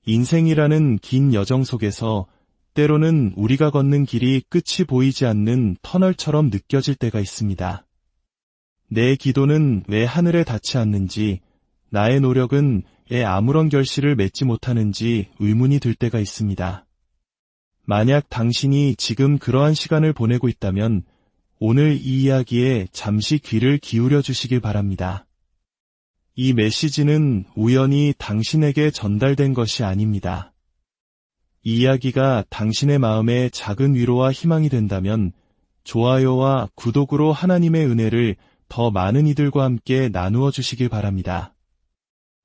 인생이라는 긴 여정 속에서 때로는 우리가 걷는 길이 끝이 보이지 않는 터널처럼 느껴질 때가 있습니다. 내 기도는 왜 하늘에 닿지 않는지, 나의 노력은 왜 아무런 결실을 맺지 못하는지 의문이 들 때가 있습니다. 만약 당신이 지금 그러한 시간을 보내고 있다면 오늘 이 이야기에 잠시 귀를 기울여 주시길 바랍니다. 이 메시지는 우연히 당신에게 전달된 것이 아닙니다. 이 이야기가 당신의 마음에 작은 위로와 희망이 된다면 좋아요와 구독으로 하나님의 은혜를 더 많은 이들과 함께 나누어 주시길 바랍니다.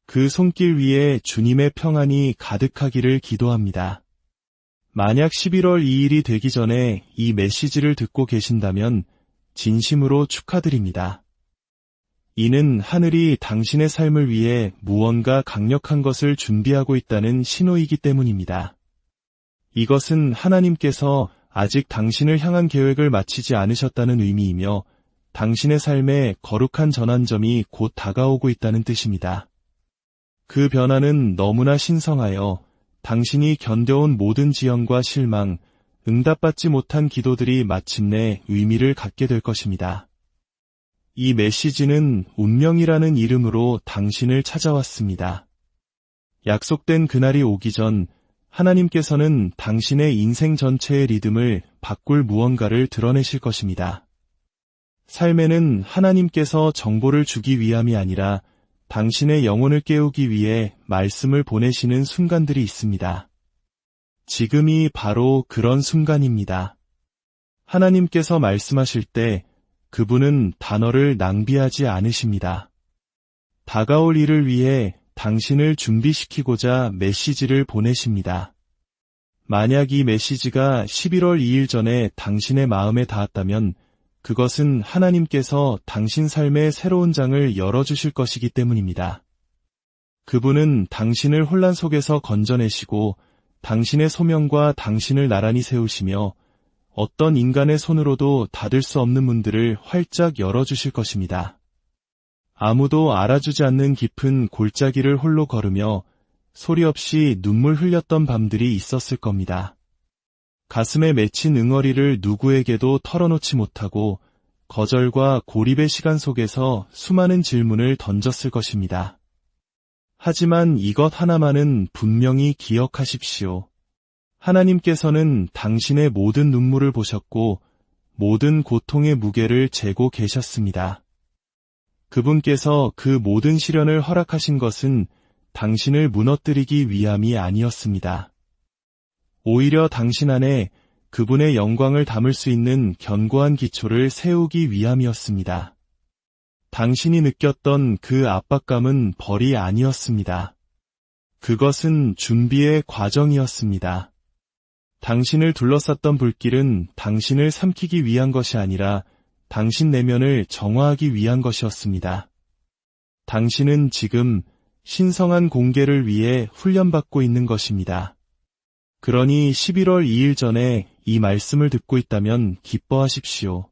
그 손길 위에 주님의 평안이 가득하기를 기도합니다. 만약 11월 2일이 되기 전에 이 메시지를 듣고 계신다면 진심으로 축하드립니다. 이는 하늘이 당신의 삶을 위해 무언가 강력한 것을 준비하고 있다는 신호이기 때문입니다. 이것은 하나님께서 아직 당신을 향한 계획을 마치지 않으셨다는 의미이며 당신의 삶에 거룩한 전환점이 곧 다가오고 있다는 뜻입니다. 그 변화는 너무나 신성하여 당신이 견뎌온 모든 지연과 실망, 응답받지 못한 기도들이 마침내 의미를 갖게 될 것입니다. 이 메시지는 운명이라는 이름으로 당신을 찾아왔습니다. 약속된 그날이 오기 전 하나님께서는 당신의 인생 전체의 리듬을 바꿀 무언가를 드러내실 것입니다. 삶에는 하나님께서 정보를 주기 위함이 아니라 당신의 영혼을 깨우기 위해 말씀을 보내시는 순간들이 있습니다. 지금이 바로 그런 순간입니다. 하나님께서 말씀하실 때 그분은 단어를 낭비하지 않으십니다. 다가올 일을 위해 당신을 준비시키고자 메시지를 보내십니다. 만약 이 메시지가 11월 2일 전에 당신의 마음에 닿았다면 그것은 하나님께서 당신 삶의 새로운 장을 열어주실 것이기 때문입니다. 그분은 당신을 혼란 속에서 건져내시고 당신의 소명과 당신을 나란히 세우시며 어떤 인간의 손으로도 닫을 수 없는 문들을 활짝 열어주실 것입니다. 아무도 알아주지 않는 깊은 골짜기를 홀로 걸으며 소리 없이 눈물 흘렸던 밤들이 있었을 겁니다. 가슴에 맺힌 응어리를 누구에게도 털어놓지 못하고 거절과 고립의 시간 속에서 수많은 질문을 던졌을 것입니다. 하지만 이것 하나만은 분명히 기억하십시오. 하나님께서는 당신의 모든 눈물을 보셨고 모든 고통의 무게를 재고 계셨습니다. 그분께서 그 모든 시련을 허락하신 것은 당신을 무너뜨리기 위함이 아니었습니다. 오히려 당신 안에 그분의 영광을 담을 수 있는 견고한 기초를 세우기 위함이었습니다. 당신이 느꼈던 그 압박감은 벌이 아니었습니다. 그것은 준비의 과정이었습니다. 당신을 둘러쌌던 불길은 당신을 삼키기 위한 것이 아니라 당신 내면을 정화하기 위한 것이었습니다. 당신은 지금 신성한 공개를 위해 훈련받고 있는 것입니다. 그러니 11월 2일 전에 이 말씀을 듣고 있다면 기뻐하십시오.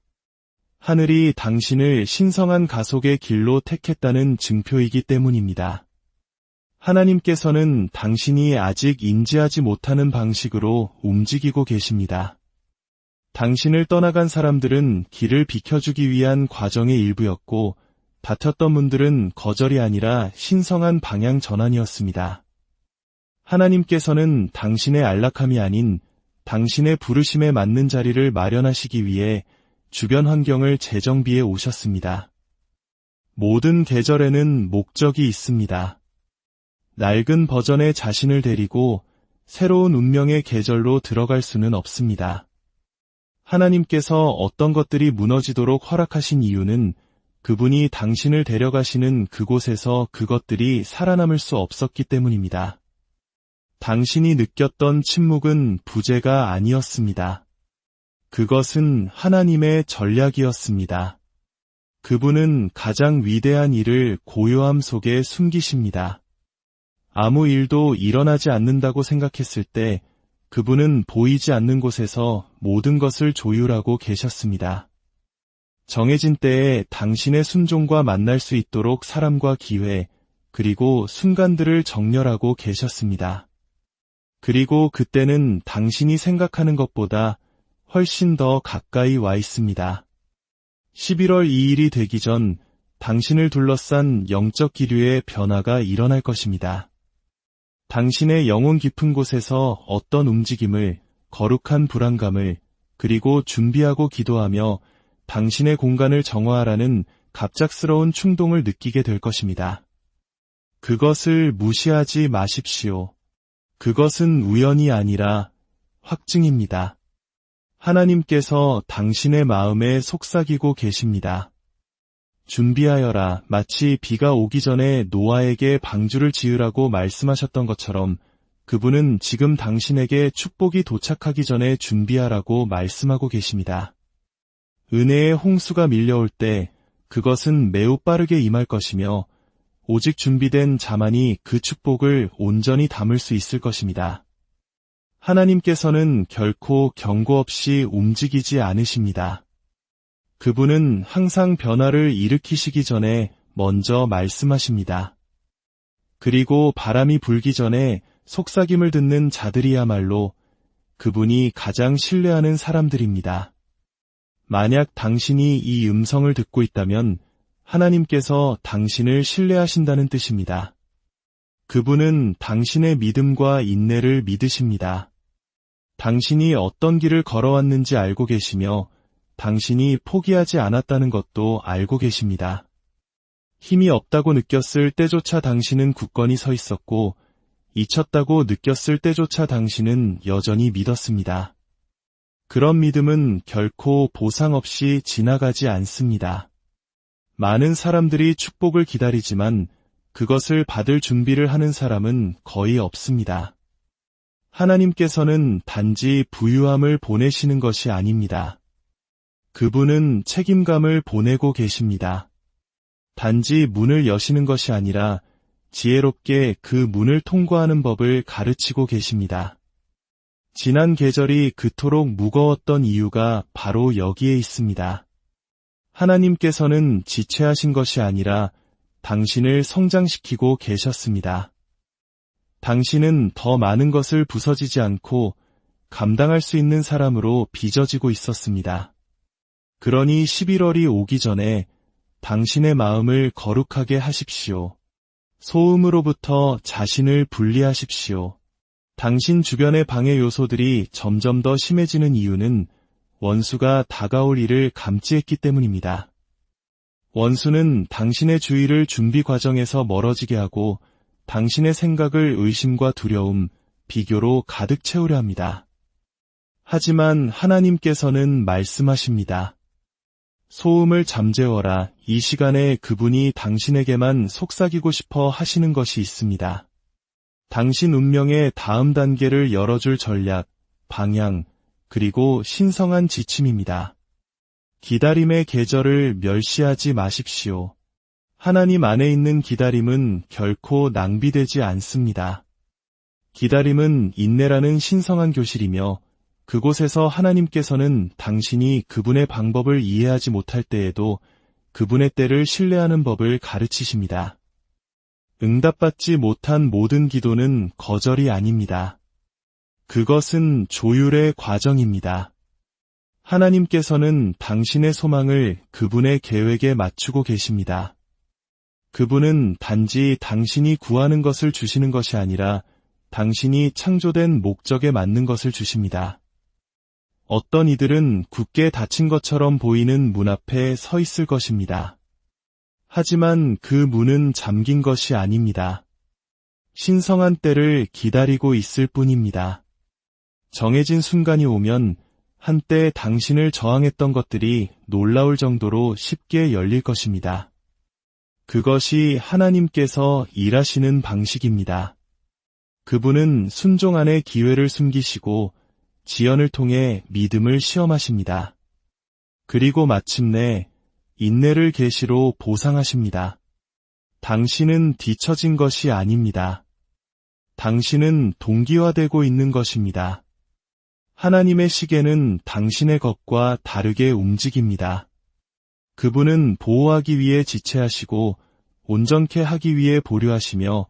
하늘이 당신을 신성한 가속의 길로 택했다는 증표이기 때문입니다. 하나님께서는 당신이 아직 인지하지 못하는 방식으로 움직이고 계십니다. 당신을 떠나간 사람들은 길을 비켜주기 위한 과정의 일부였고 다퉜던 문들은 거절이 아니라 신성한 방향 전환이었습니다. 하나님께서는 당신의 안락함이 아닌 당신의 부르심에 맞는 자리를 마련하시기 위해 주변 환경을 재정비해 오셨습니다. 모든 계절에는 목적이 있습니다. 낡은 버전의 자신을 데리고 새로운 운명의 계절로 들어갈 수는 없습니다. 하나님께서 어떤 것들이 무너지도록 허락하신 이유는 그분이 당신을 데려가시는 그곳에서 그것들이 살아남을 수 없었기 때문입니다. 당신이 느꼈던 침묵은 부재가 아니었습니다. 그것은 하나님의 전략이었습니다. 그분은 가장 위대한 일을 고요함 속에 숨기십니다. 아무 일도 일어나지 않는다고 생각했을 때 그분은 보이지 않는 곳에서 모든 것을 조율하고 계셨습니다. 정해진 때에 당신의 순종과 만날 수 있도록 사람과 기회, 그리고 순간들을 정렬하고 계셨습니다. 그리고 그때는 당신이 생각하는 것보다 훨씬 더 가까이 와 있습니다. 11월 2일이 되기 전 당신을 둘러싼 영적 기류의 변화가 일어날 것입니다. 당신의 영혼 깊은 곳에서 어떤 움직임을, 거룩한 불안감을, 그리고 준비하고 기도하며 당신의 공간을 정화하라는 갑작스러운 충동을 느끼게 될 것입니다. 그것을 무시하지 마십시오. 그것은 우연이 아니라 확증입니다. 하나님께서 당신의 마음에 속삭이고 계십니다. 준비하여라. 마치 비가 오기 전에 노아에게 방주를 지으라고 말씀하셨던 것처럼 그분은 지금 당신에게 축복이 도착하기 전에 준비하라고 말씀하고 계십니다. 은혜의 홍수가 밀려올 때 그것은 매우 빠르게 임할 것이며 오직 준비된 자만이 그 축복을 온전히 담을 수 있을 것입니다. 하나님께서는 결코 경고 없이 움직이지 않으십니다. 그분은 항상 변화를 일으키시기 전에 먼저 말씀하십니다. 그리고 바람이 불기 전에 속삭임을 듣는 자들이야말로 그분이 가장 신뢰하는 사람들입니다. 만약 당신이 이 음성을 듣고 있다면 하나님께서 당신을 신뢰하신다는 뜻입니다. 그분은 당신의 믿음과 인내를 믿으십니다. 당신이 어떤 길을 걸어왔는지 알고 계시며 당신이 포기하지 않았다는 것도 알고 계십니다. 힘이 없다고 느꼈을 때조차 당신은 굳건히 서 있었고 잊혔다고 느꼈을 때조차 당신은 여전히 믿었습니다. 그런 믿음은 결코 보상 없이 지나가지 않습니다. 많은 사람들이 축복을 기다리지만 그것을 받을 준비를 하는 사람은 거의 없습니다. 하나님께서는 단지 부유함을 보내시는 것이 아닙니다. 그분은 책임감을 보내고 계십니다. 단지 문을 여시는 것이 아니라 지혜롭게 그 문을 통과하는 법을 가르치고 계십니다. 지난 계절이 그토록 무거웠던 이유가 바로 여기에 있습니다. 하나님께서는 지체하신 것이 아니라 당신을 성장시키고 계셨습니다. 당신은 더 많은 것을 부서지지 않고 감당할 수 있는 사람으로 빚어지고 있었습니다. 그러니 11월이 오기 전에 당신의 마음을 거룩하게 하십시오. 소음으로부터 자신을 분리하십시오. 당신 주변의 방해 요소들이 점점 더 심해지는 이유는 원수가 다가올 일을 감지했기 때문입니다. 원수는 당신의 주의를 준비 과정에서 멀어지게 하고 당신의 생각을 의심과 두려움, 비교로 가득 채우려 합니다. 하지만 하나님께서는 말씀하십니다. 소음을 잠재워라. 이 시간에 그분이 당신에게만 속삭이고 싶어 하시는 것이 있습니다. 당신 운명의 다음 단계를 열어줄 전략, 방향, 그리고 신성한 지침입니다. 기다림의 계절을 멸시하지 마십시오. 하나님 안에 있는 기다림은 결코 낭비되지 않습니다. 기다림은 인내라는 신성한 교실이며 그곳에서 하나님께서는 당신이 그분의 방법을 이해하지 못할 때에도 그분의 때를 신뢰하는 법을 가르치십니다. 응답받지 못한 모든 기도는 거절이 아닙니다. 그것은 조율의 과정입니다. 하나님께서는 당신의 소망을 그분의 계획에 맞추고 계십니다. 그분은 단지 당신이 구하는 것을 주시는 것이 아니라 당신이 창조된 목적에 맞는 것을 주십니다. 어떤 이들은 굳게 닫힌 것처럼 보이는 문 앞에 서 있을 것입니다. 하지만 그 문은 잠긴 것이 아닙니다. 신성한 때를 기다리고 있을 뿐입니다. 정해진 순간이 오면 한때 당신을 저항했던 것들이 놀라울 정도로 쉽게 열릴 것입니다. 그것이 하나님께서 일하시는 방식입니다. 그분은 순종 안에 기회를 숨기시고 지연을 통해 믿음을 시험하십니다. 그리고 마침내 인내를 계시로 보상하십니다. 당신은 뒤처진 것이 아닙니다. 당신은 동기화되고 있는 것입니다. 하나님의 시계는 당신의 것과 다르게 움직입니다. 그분은 보호하기 위해 지체하시고 온전케 하기 위해 보류하시며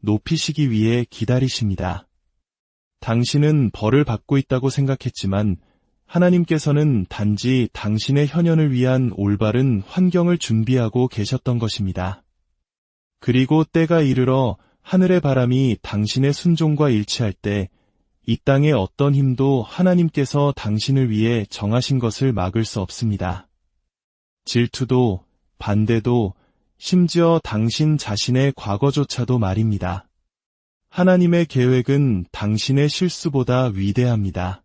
높이시기 위해 기다리십니다. 당신은 벌을 받고 있다고 생각했지만 하나님께서는 단지 당신의 현현을 위한 올바른 환경을 준비하고 계셨던 것입니다. 그리고 때가 이르러 하늘의 바람이 당신의 순종과 일치할 때 이 땅의 어떤 힘도 하나님께서 당신을 위해 정하신 것을 막을 수 없습니다. 질투도, 반대도, 심지어 당신 자신의 과거조차도 말입니다. 하나님의 계획은 당신의 실수보다 위대합니다.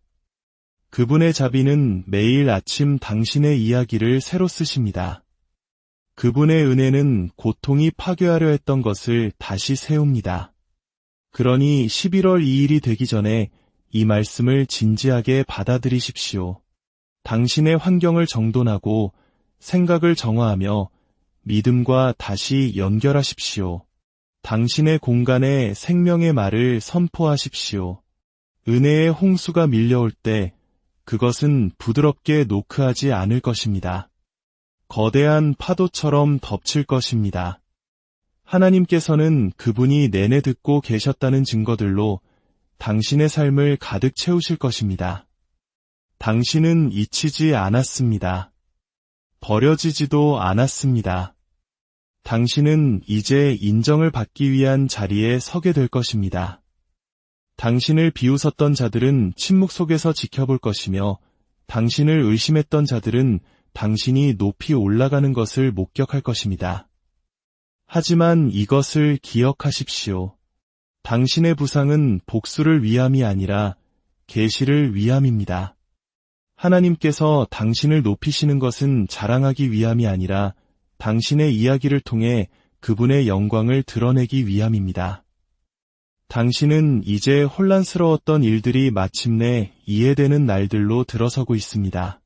그분의 자비는 매일 아침 당신의 이야기를 새로 쓰십니다. 그분의 은혜는 고통이 파괴하려 했던 것을 다시 세웁니다. 그러니 11월 2일이 되기 전에 이 말씀을 진지하게 받아들이십시오. 당신의 환경을 정돈하고 생각을 정화하며 믿음과 다시 연결하십시오. 당신의 공간에 생명의 말을 선포하십시오. 은혜의 홍수가 밀려올 때 그것은 부드럽게 노크하지 않을 것입니다. 거대한 파도처럼 덮칠 것입니다. 하나님께서는 그분이 내내 듣고 계셨다는 증거들로 당신의 삶을 가득 채우실 것입니다. 당신은 잊히지 않았습니다. 버려지지도 않았습니다. 당신은 이제 인정을 받기 위한 자리에 서게 될 것입니다. 당신을 비웃었던 자들은 침묵 속에서 지켜볼 것이며 당신을 의심했던 자들은 당신이 높이 올라가는 것을 목격할 것입니다. 하지만 이것을 기억하십시오. 당신의 부상은 복수를 위함이 아니라 계시를 위함입니다. 하나님께서 당신을 높이시는 것은 자랑하기 위함이 아니라 당신의 이야기를 통해 그분의 영광을 드러내기 위함입니다. 당신은 이제 혼란스러웠던 일들이 마침내 이해되는 날들로 들어서고 있습니다.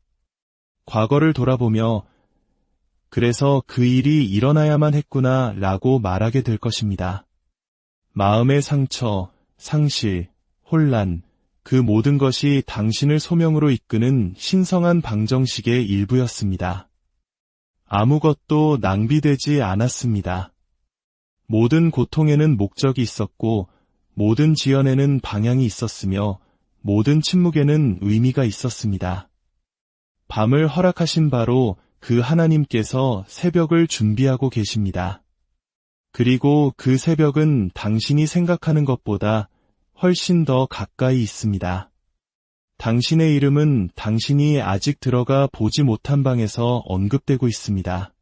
과거를 돌아보며 그래서 그 일이 일어나야만 했구나 라고 말하게 될 것입니다. 마음의 상처, 상실, 혼란, 그 모든 것이 당신을 소명으로 이끄는 신성한 방정식의 일부였습니다. 아무것도 낭비되지 않았습니다. 모든 고통에는 목적이 있었고 모든 지연에는 방향이 있었으며 모든 침묵에는 의미가 있었습니다. 밤을 허락하신 바로 그 하나님께서 새벽을 준비하고 계십니다. 그리고 그 새벽은 당신이 생각하는 것보다 훨씬 더 가까이 있습니다. 당신의 이름은 당신이 아직 들어가 보지 못한 방에서 언급되고 있습니다.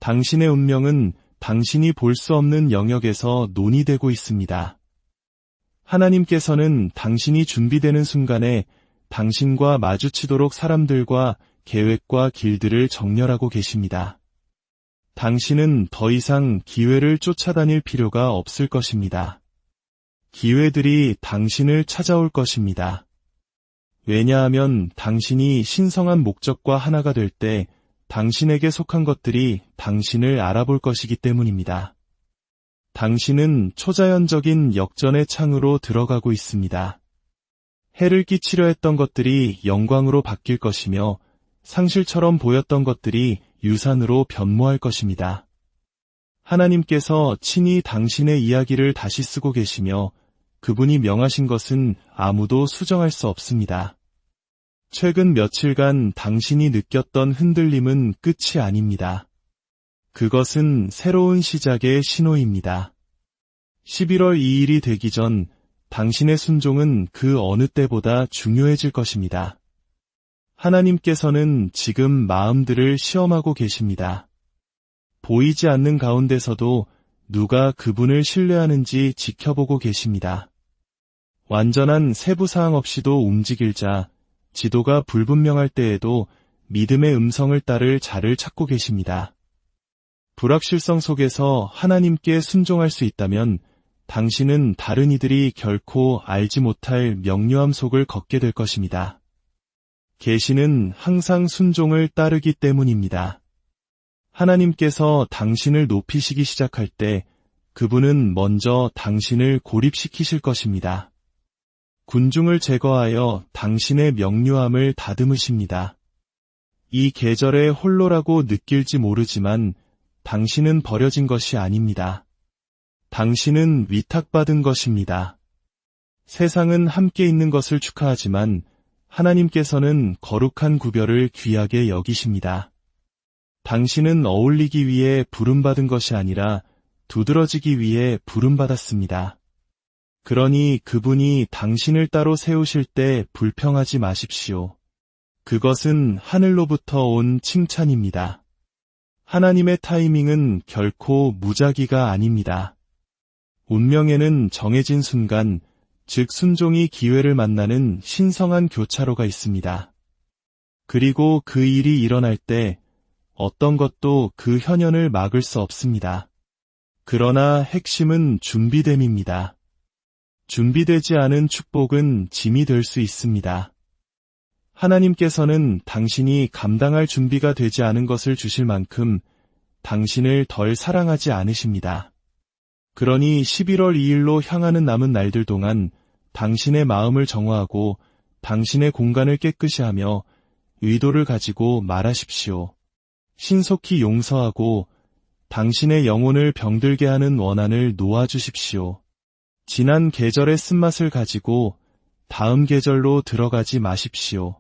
당신의 운명은 당신이 볼 수 없는 영역에서 논의되고 있습니다. 하나님께서는 당신이 준비되는 순간에 당신과 마주치도록 사람들과 계획과 길들을 정렬하고 계십니다. 당신은 더 이상 기회를 쫓아다닐 필요가 없을 것입니다. 기회들이 당신을 찾아올 것입니다. 왜냐하면 당신이 신성한 목적과 하나가 될 때 당신에게 속한 것들이 당신을 알아볼 것이기 때문입니다. 당신은 초자연적인 역전의 창으로 들어가고 있습니다. 해를 끼치려 했던 것들이 영광으로 바뀔 것이며 상실처럼 보였던 것들이 유산으로 변모할 것입니다. 하나님께서 친히 당신의 이야기를 다시 쓰고 계시며 그분이 명하신 것은 아무도 수정할 수 없습니다. 최근 며칠간 당신이 느꼈던 흔들림은 끝이 아닙니다. 그것은 새로운 시작의 신호입니다. 11월 2일이 되기 전 당신의 순종은 그 어느 때보다 중요해질 것입니다. 하나님께서는 지금 마음들을 시험하고 계십니다. 보이지 않는 가운데서도 누가 그분을 신뢰하는지 지켜보고 계십니다. 완전한 세부사항 없이도 움직일 자, 지도가 불분명할 때에도 믿음의 음성을 따를 자를 찾고 계십니다. 불확실성 속에서 하나님께 순종할 수 있다면 당신은 다른 이들이 결코 알지 못할 명료함 속을 걷게 될 것입니다. 계시는 항상 순종을 따르기 때문입니다. 하나님께서 당신을 높이시기 시작할 때 그분은 먼저 당신을 고립시키실 것입니다. 군중을 제거하여 당신의 명료함을 다듬으십니다. 이 계절에 홀로라고 느낄지 모르지만 당신은 버려진 것이 아닙니다. 당신은 위탁받은 것입니다. 세상은 함께 있는 것을 축하하지만 하나님께서는 거룩한 구별을 귀하게 여기십니다. 당신은 어울리기 위해 부름받은 것이 아니라 두드러지기 위해 부름받았습니다. 그러니 그분이 당신을 따로 세우실 때 불평하지 마십시오. 그것은 하늘로부터 온 칭찬입니다. 하나님의 타이밍은 결코 무작위가 아닙니다. 운명에는 정해진 순간, 즉 순종이 기회를 만나는 신성한 교차로가 있습니다. 그리고 그 일이 일어날 때 어떤 것도 그 현현을 막을 수 없습니다. 그러나 핵심은 준비됨입니다. 준비되지 않은 축복은 짐이 될 수 있습니다. 하나님께서는 당신이 감당할 준비가 되지 않은 것을 주실 만큼 당신을 덜 사랑하지 않으십니다. 그러니 11월 2일로 향하는 남은 날들 동안 당신의 마음을 정화하고 당신의 공간을 깨끗이 하며 의도를 가지고 말하십시오. 신속히 용서하고 당신의 영혼을 병들게 하는 원한을 놓아주십시오. 지난 계절의 쓴맛을 가지고 다음 계절로 들어가지 마십시오.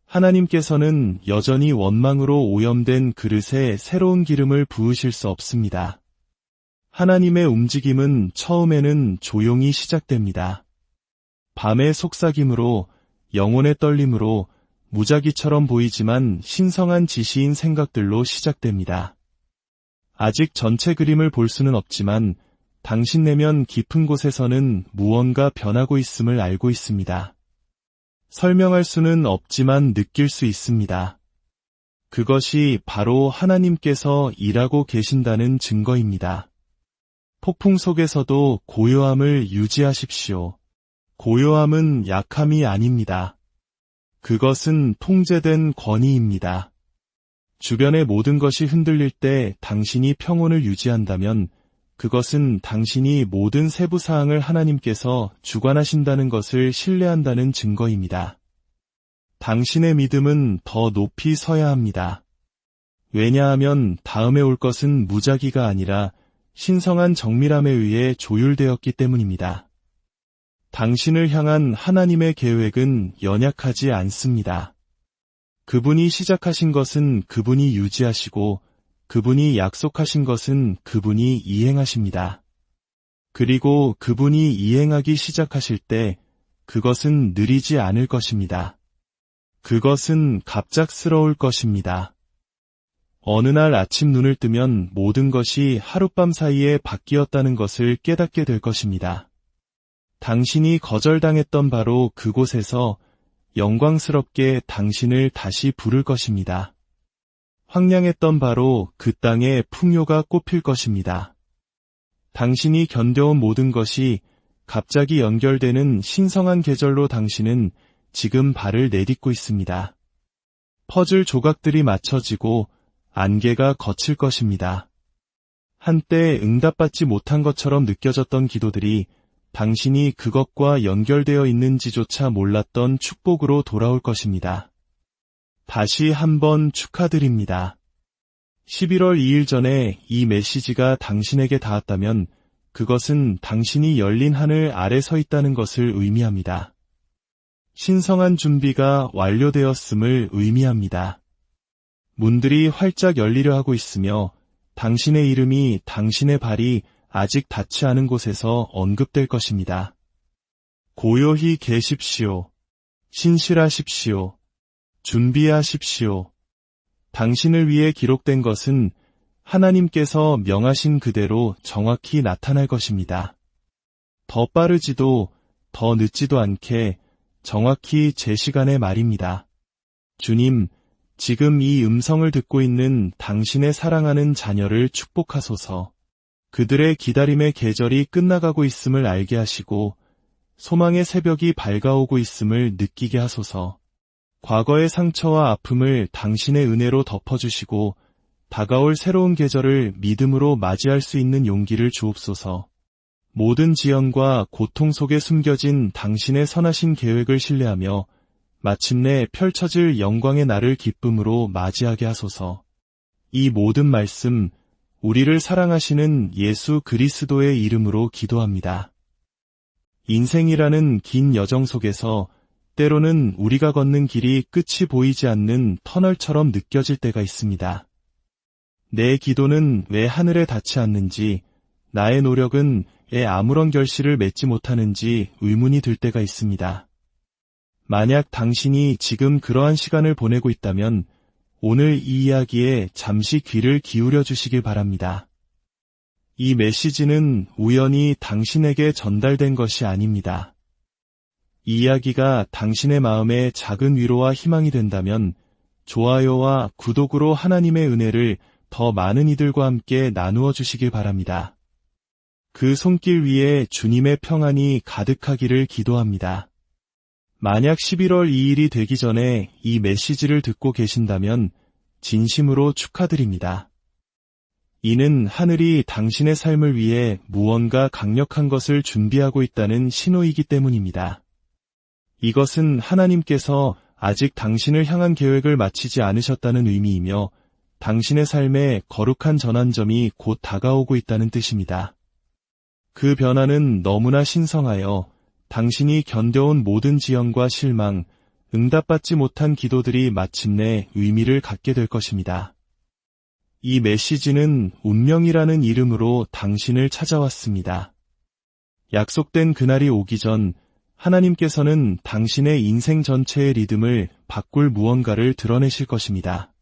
하나님께서는 여전히 원망으로 오염된 그릇에 새로운 기름을 부으실 수 없습니다. 하나님의 움직임은 처음에는 조용히 시작됩니다. 밤의 속삭임으로, 영혼의 떨림으로, 무작위처럼 보이지만 신성한 지시인 생각들로 시작됩니다. 아직 전체 그림을 볼 수는 없지만 당신 내면 깊은 곳에서는 무언가 변하고 있음을 알고 있습니다. 설명할 수는 없지만 느낄 수 있습니다. 그것이 바로 하나님께서 일하고 계신다는 증거입니다. 폭풍 속에서도 고요함을 유지하십시오. 고요함은 약함이 아닙니다. 그것은 통제된 권위입니다. 주변의 모든 것이 흔들릴 때 당신이 평온을 유지한다면 그것은 당신이 모든 세부 사항을 하나님께서 주관하신다는 것을 신뢰한다는 증거입니다. 당신의 믿음은 더 높이 서야 합니다. 왜냐하면 다음에 올 것은 무작위가 아니라 신성한 정밀함에 의해 조율되었기 때문입니다. 당신을 향한 하나님의 계획은 연약하지 않습니다. 그분이 시작하신 것은 그분이 유지하시고 그분이 약속하신 것은 그분이 이행하십니다. 그리고 그분이 이행하기 시작하실 때 그것은 느리지 않을 것입니다. 그것은 갑작스러울 것입니다. 어느 날 아침 눈을 뜨면 모든 것이 하룻밤 사이에 바뀌었다는 것을 깨닫게 될 것입니다. 당신이 거절당했던 바로 그곳에서 영광스럽게 당신을 다시 부를 것입니다. 황량했던 바로 그 땅에 풍요가 꽃필 것입니다. 당신이 견뎌온 모든 것이 갑자기 연결되는 신성한 계절로 당신은 지금 발을 내딛고 있습니다. 퍼즐 조각들이 맞춰지고 안개가 걷힐 것입니다. 한때 응답받지 못한 것처럼 느껴졌던 기도들이 당신이 그것과 연결되어 있는지조차 몰랐던 축복으로 돌아올 것입니다. 다시 한번 축하드립니다. 11월 2일 전에 이 메시지가 당신에게 닿았다면 그것은 당신이 열린 하늘 아래 서 있다는 것을 의미합니다. 신성한 준비가 완료되었음을 의미합니다. 문들이 활짝 열리려 하고 있으며 당신의 이름이 당신의 발이 아직 닿지 않은 곳에서 언급될 것입니다. 고요히 계십시오. 신실하십시오. 준비하십시오. 당신을 위해 기록된 것은 하나님께서 명하신 그대로 정확히 나타날 것입니다. 더 빠르지도 더 늦지도 않게 정확히 제 시간에 말입니다. 주님, 지금 이 음성을 듣고 있는 당신의 사랑하는 자녀를 축복하소서. 그들의 기다림의 계절이 끝나가고 있음을 알게 하시고 소망의 새벽이 밝아오고 있음을 느끼게 하소서. 과거의 상처와 아픔을 당신의 은혜로 덮어주시고 다가올 새로운 계절을 믿음으로 맞이할 수 있는 용기를 주옵소서. 모든 지연과 고통 속에 숨겨진 당신의 선하신 계획을 신뢰하며 마침내 펼쳐질 영광의 날을 기쁨으로 맞이하게 하소서. 이 모든 말씀, 우리를 사랑하시는 예수 그리스도의 이름으로 기도합니다. 인생이라는 긴 여정 속에서 때로는 우리가 걷는 길이 끝이 보이지 않는 터널처럼 느껴질 때가 있습니다. 내 기도는 왜 하늘에 닿지 않는지, 나의 노력은 왜 아무런 결실을 맺지 못하는지 의문이 들 때가 있습니다. 만약 당신이 지금 그러한 시간을 보내고 있다면 오늘 이 이야기에 잠시 귀를 기울여 주시길 바랍니다. 이 메시지는 우연히 당신에게 전달된 것이 아닙니다. 이 이야기가 당신의 마음에 작은 위로와 희망이 된다면 좋아요와 구독으로 하나님의 은혜를 더 많은 이들과 함께 나누어 주시길 바랍니다. 그 손길 위에 주님의 평안이 가득하기를 기도합니다. 만약 11월 2일이 되기 전에 이 메시지를 듣고 계신다면 진심으로 축하드립니다. 이는 하늘이 당신의 삶을 위해 무언가 강력한 것을 준비하고 있다는 신호이기 때문입니다. 이것은 하나님께서 아직 당신을 향한 계획을 마치지 않으셨다는 의미이며 당신의 삶에 거룩한 전환점이 곧 다가오고 있다는 뜻입니다. 그 변화는 너무나 신성하여 당신이 견뎌온 모든 지연과 실망, 응답받지 못한 기도들이 마침내 의미를 갖게 될 것입니다. 이 메시지는 운명이라는 이름으로 당신을 찾아왔습니다. 약속된 그날이 오기 전 하나님께서는 당신의 인생 전체의 리듬을 바꿀 무언가를 드러내실 것입니다.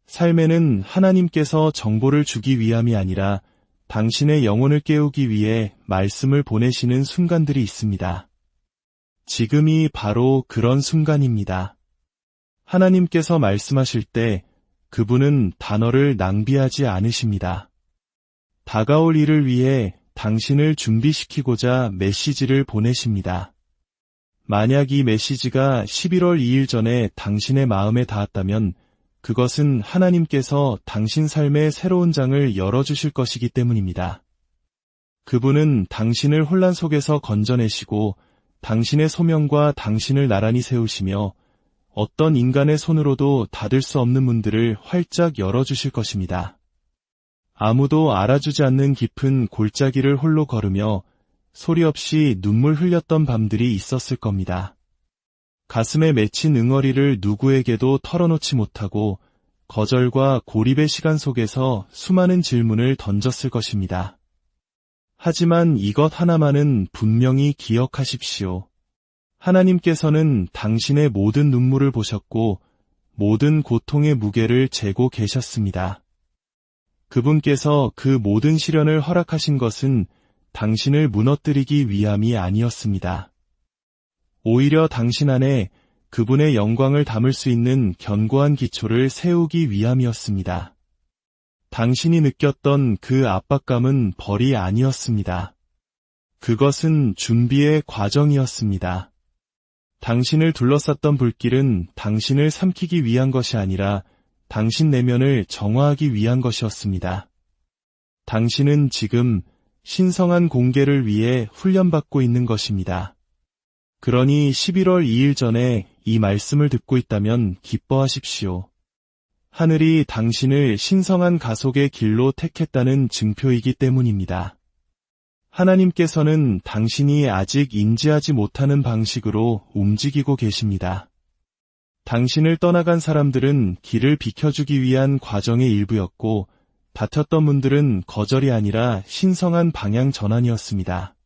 삶에는 하나님께서 정보를 주기 위함이 아니라 당신의 영혼을 깨우기 위해 말씀을 보내시는 순간들이 있습니다. 지금이 바로 그런 순간입니다. 하나님께서 말씀하실 때 그분은 단어를 낭비하지 않으십니다. 다가올 일을 위해 당신을 준비시키고자 메시지를 보내십니다. 만약 이 메시지가 11월 2일 전에 당신의 마음에 닿았다면 그것은 하나님께서 당신 삶의 새로운 장을 열어주실 것이기 때문입니다. 그분은 당신을 혼란 속에서 건져내시고 당신의 소명과 당신을 나란히 세우시며 어떤 인간의 손으로도 닫을 수 없는 문들을 활짝 열어주실 것입니다. 아무도 알아주지 않는 깊은 골짜기를 홀로 걸으며 소리 없이 눈물 흘렸던 밤들이 있었을 겁니다. 가슴에 맺힌 응어리를 누구에게도 털어놓지 못하고 거절과 고립의 시간 속에서 수많은 질문을 던졌을 것입니다. 하지만 이것 하나만은 분명히 기억하십시오. 하나님께서는 당신의 모든 눈물을 보셨고 모든 고통의 무게를 재고 계셨습니다. 그분께서 그 모든 시련을 허락하신 것은 당신을 무너뜨리기 위함이 아니었습니다. 오히려 당신 안에 그분의 영광을 담을 수 있는 견고한 기초를 세우기 위함이었습니다. 당신이 느꼈던 그 압박감은 벌이 아니었습니다. 그것은 준비의 과정이었습니다. 당신을 둘러쌌던 불길은 당신을 삼키기 위한 것이 아니라 당신 내면을 정화하기 위한 것이었습니다. 당신은 지금 신성한 공개를 위해 훈련받고 있는 것입니다. 그러니 11월 2일 전에 이 말씀을 듣고 있다면 기뻐하십시오. 하늘이 당신을 신성한 가속의 길로 택했다는 증표이기 때문입니다. 하나님께서는 당신이 아직 인지하지 못하는 방식으로 움직이고 계십니다. 당신을 떠나간 사람들은 길을 비켜주기 위한 과정의 일부였고 다퉜던 문들은 거절이 아니라 신성한 방향 전환이었습니다.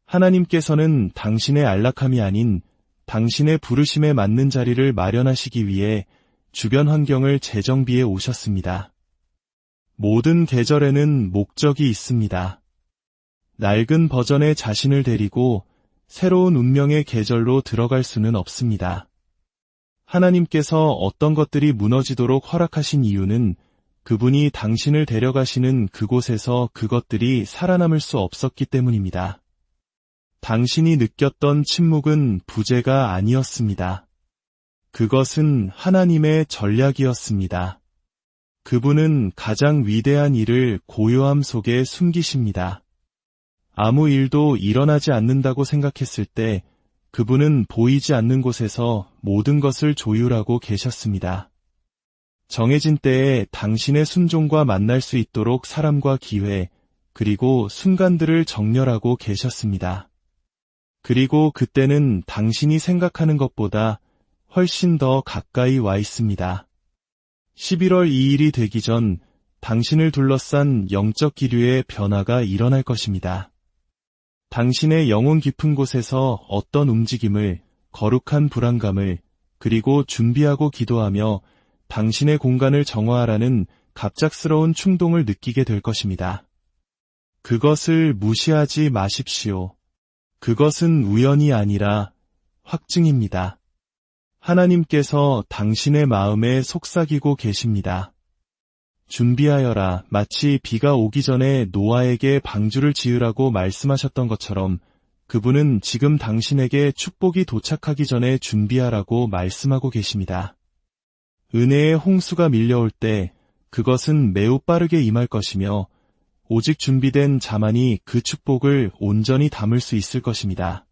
하나님께서는 당신의 안락함이 아닌 당신의 부르심에 맞는 자리를 마련하시기 위해 주변 환경을 재정비해 오셨습니다. 모든 계절에는 목적이 있습니다. 낡은 버전의 자신을 데리고 새로운 운명의 계절로 들어갈 수는 없습니다. 하나님께서 어떤 것들이 무너지도록 허락하신 이유는 그분이 당신을 데려가시는 그곳에서 그것들이 살아남을 수 없었기 때문입니다. 당신이 느꼈던 침묵은 부재가 아니었습니다. 그것은 하나님의 전략이었습니다. 그분은 가장 위대한 일을 고요함 속에 숨기십니다. 아무 일도 일어나지 않는다고 생각했을 때 그분은 보이지 않는 곳에서 모든 것을 조율하고 계셨습니다. 정해진 때에 당신의 순종과 만날 수 있도록 사람과 기회, 그리고 순간들을 정렬하고 계셨습니다. 그리고 그때는 당신이 생각하는 것보다 훨씬 더 가까이 와 있습니다. 11월 2일이 되기 전 당신을 둘러싼 영적 기류의 변화가 일어날 것입니다. 당신의 영혼 깊은 곳에서 어떤 움직임을, 거룩한 불안감을, 그리고 준비하고 기도하며 당신의 공간을 정화하라는 갑작스러운 충동을 느끼게 될 것입니다. 그것을 무시하지 마십시오. 그것은 우연이 아니라 확증입니다. 하나님께서 당신의 마음에 속삭이고 계십니다. 준비하여라. 마치 비가 오기 전에 노아에게 방주를 지으라고 말씀하셨던 것처럼 그분은 지금 당신에게 축복이 도착하기 전에 준비하라고 말씀하고 계십니다. 은혜의 홍수가 밀려올 때 그것은 매우 빠르게 임할 것이며 오직 준비된 자만이 그 축복을 온전히 담을 수 있을 것입니다.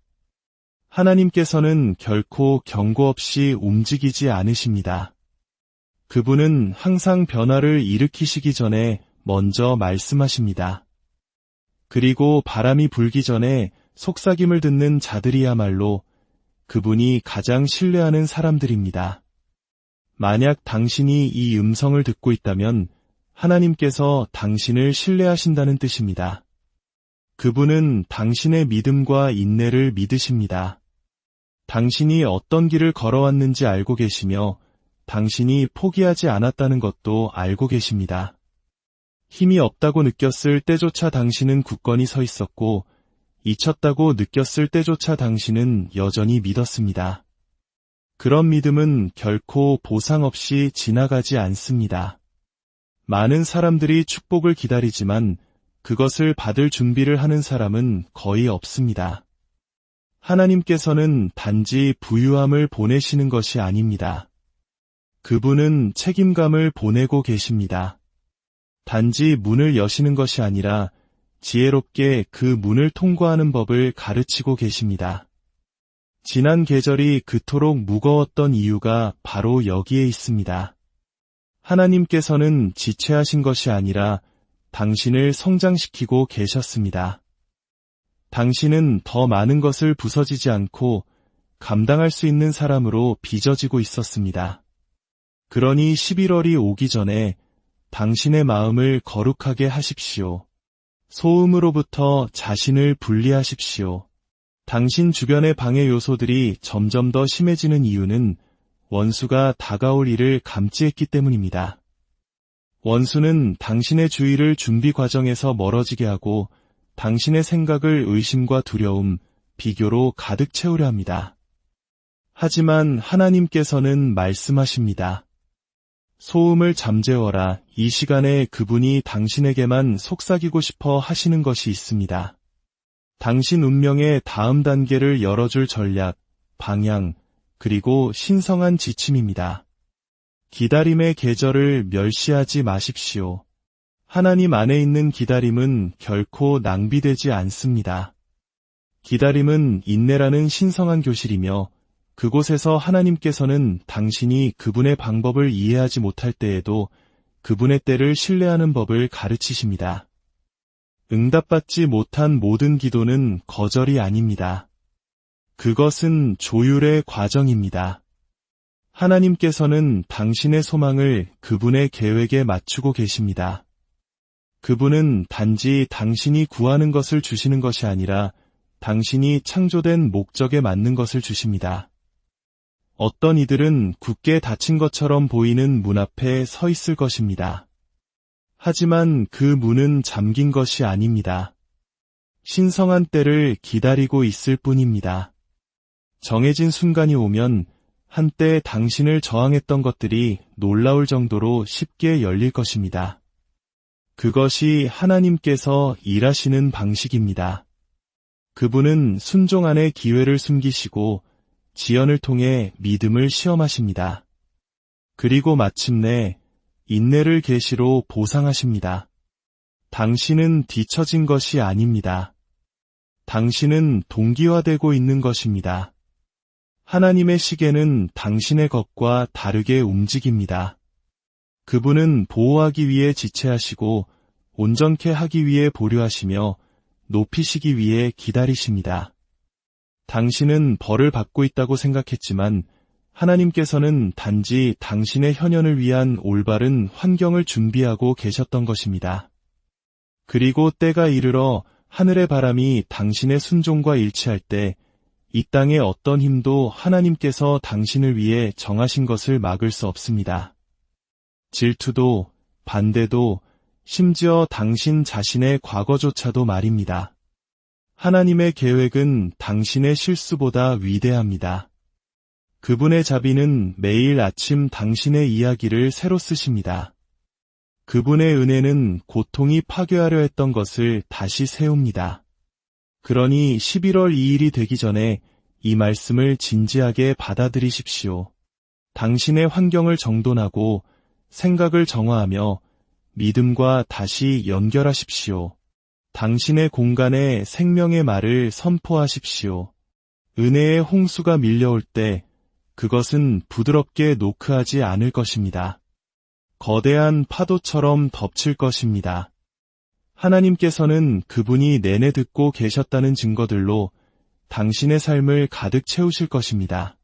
하나님께서는 결코 경고 없이 움직이지 않으십니다. 그분은 항상 변화를 일으키시기 전에 먼저 말씀하십니다. 그리고 바람이 불기 전에 속삭임을 듣는 자들이야말로 그분이 가장 신뢰하는 사람들입니다. 만약 당신이 이 음성을 듣고 있다면 하나님께서 당신을 신뢰하신다는 뜻입니다. 그분은 당신의 믿음과 인내를 믿으십니다. 당신이 어떤 길을 걸어왔는지 알고 계시며 당신이 포기하지 않았다는 것도 알고 계십니다. 힘이 없다고 느꼈을 때조차 당신은 굳건히 서 있었고 잊혔다고 느꼈을 때조차 당신은 여전히 믿었습니다. 그런 믿음은 결코 보상 없이 지나가지 않습니다. 많은 사람들이 축복을 기다리지만 그것을 받을 준비를 하는 사람은 거의 없습니다. 하나님께서는 단지 부유함을 보내시는 것이 아닙니다. 그분은 책임감을 보내고 계십니다. 단지 문을 여시는 것이 아니라 지혜롭게 그 문을 통과하는 법을 가르치고 계십니다. 지난 계절이 그토록 무거웠던 이유가 바로 여기에 있습니다. 하나님께서는 지체하신 것이 아니라 당신을 성장시키고 계셨습니다. 당신은 더 많은 것을 부서지지 않고 감당할 수 있는 사람으로 빚어지고 있었습니다. 그러니 11월이 오기 전에 당신의 마음을 거룩하게 하십시오. 소음으로부터 자신을 분리하십시오. 당신 주변의 방해 요소들이 점점 더 심해지는 이유는 원수가 다가올 일을 감지했기 때문입니다. 원수는 당신의 주의를 준비 과정에서 멀어지게 하고 당신의 생각을 의심과 두려움, 비교로 가득 채우려 합니다. 하지만 하나님께서는 말씀하십니다. 소음을 잠재워라. 이 시간에 그분이 당신에게만 속삭이고 싶어 하시는 것이 있습니다. 당신 운명의 다음 단계를 열어줄 전략, 방향, 그리고 신성한 지침입니다. 기다림의 계절을 멸시하지 마십시오. 하나님 안에 있는 기다림은 결코 낭비되지 않습니다. 기다림은 인내라는 신성한 교실이며 그곳에서 하나님께서는 당신이 그분의 방법을 이해하지 못할 때에도 그분의 때를 신뢰하는 법을 가르치십니다. 응답받지 못한 모든 기도는 거절이 아닙니다. 그것은 조율의 과정입니다. 하나님께서는 당신의 소망을 그분의 계획에 맞추고 계십니다. 그분은 단지 당신이 구하는 것을 주시는 것이 아니라 당신이 창조된 목적에 맞는 것을 주십니다. 어떤 이들은 굳게 닫힌 것처럼 보이는 문 앞에 서 있을 것입니다. 하지만 그 문은 잠긴 것이 아닙니다. 신성한 때를 기다리고 있을 뿐입니다. 정해진 순간이 오면 한때 당신을 저항했던 것들이 놀라울 정도로 쉽게 열릴 것입니다. 그것이 하나님께서 일하시는 방식입니다. 그분은 순종 안에 기회를 숨기시고 지연을 통해 믿음을 시험하십니다. 그리고 마침내 인내를 계시로 보상하십니다. 당신은 뒤처진 것이 아닙니다. 당신은 동기화되고 있는 것입니다. 하나님의 시계는 당신의 것과 다르게 움직입니다. 그분은 보호하기 위해 지체하시고 온전케 하기 위해 보류하시며 높이시기 위해 기다리십니다. 당신은 벌을 받고 있다고 생각했지만 하나님께서는 단지 당신의 현현을 위한 올바른 환경을 준비하고 계셨던 것입니다. 그리고 때가 이르러 하늘의 바람이 당신의 순종과 일치할 때 이 땅의 어떤 힘도 하나님께서 당신을 위해 정하신 것을 막을 수 없습니다. 질투도, 반대도, 심지어 당신 자신의 과거조차도 말입니다. 하나님의 계획은 당신의 실수보다 위대합니다. 그분의 자비는 매일 아침 당신의 이야기를 새로 쓰십니다. 그분의 은혜는 고통이 파괴하려 했던 것을 다시 세웁니다. 그러니 11월 2일이 되기 전에 이 말씀을 진지하게 받아들이십시오. 당신의 환경을 정돈하고 생각을 정화하며 믿음과 다시 연결하십시오. 당신의 공간에 생명의 말을 선포하십시오. 은혜의 홍수가 밀려올 때 그것은 부드럽게 노크하지 않을 것입니다. 거대한 파도처럼 덮칠 것입니다. 하나님께서는 그분이 내내 듣고 계셨다는 증거들로 당신의 삶을 가득 채우실 것입니다.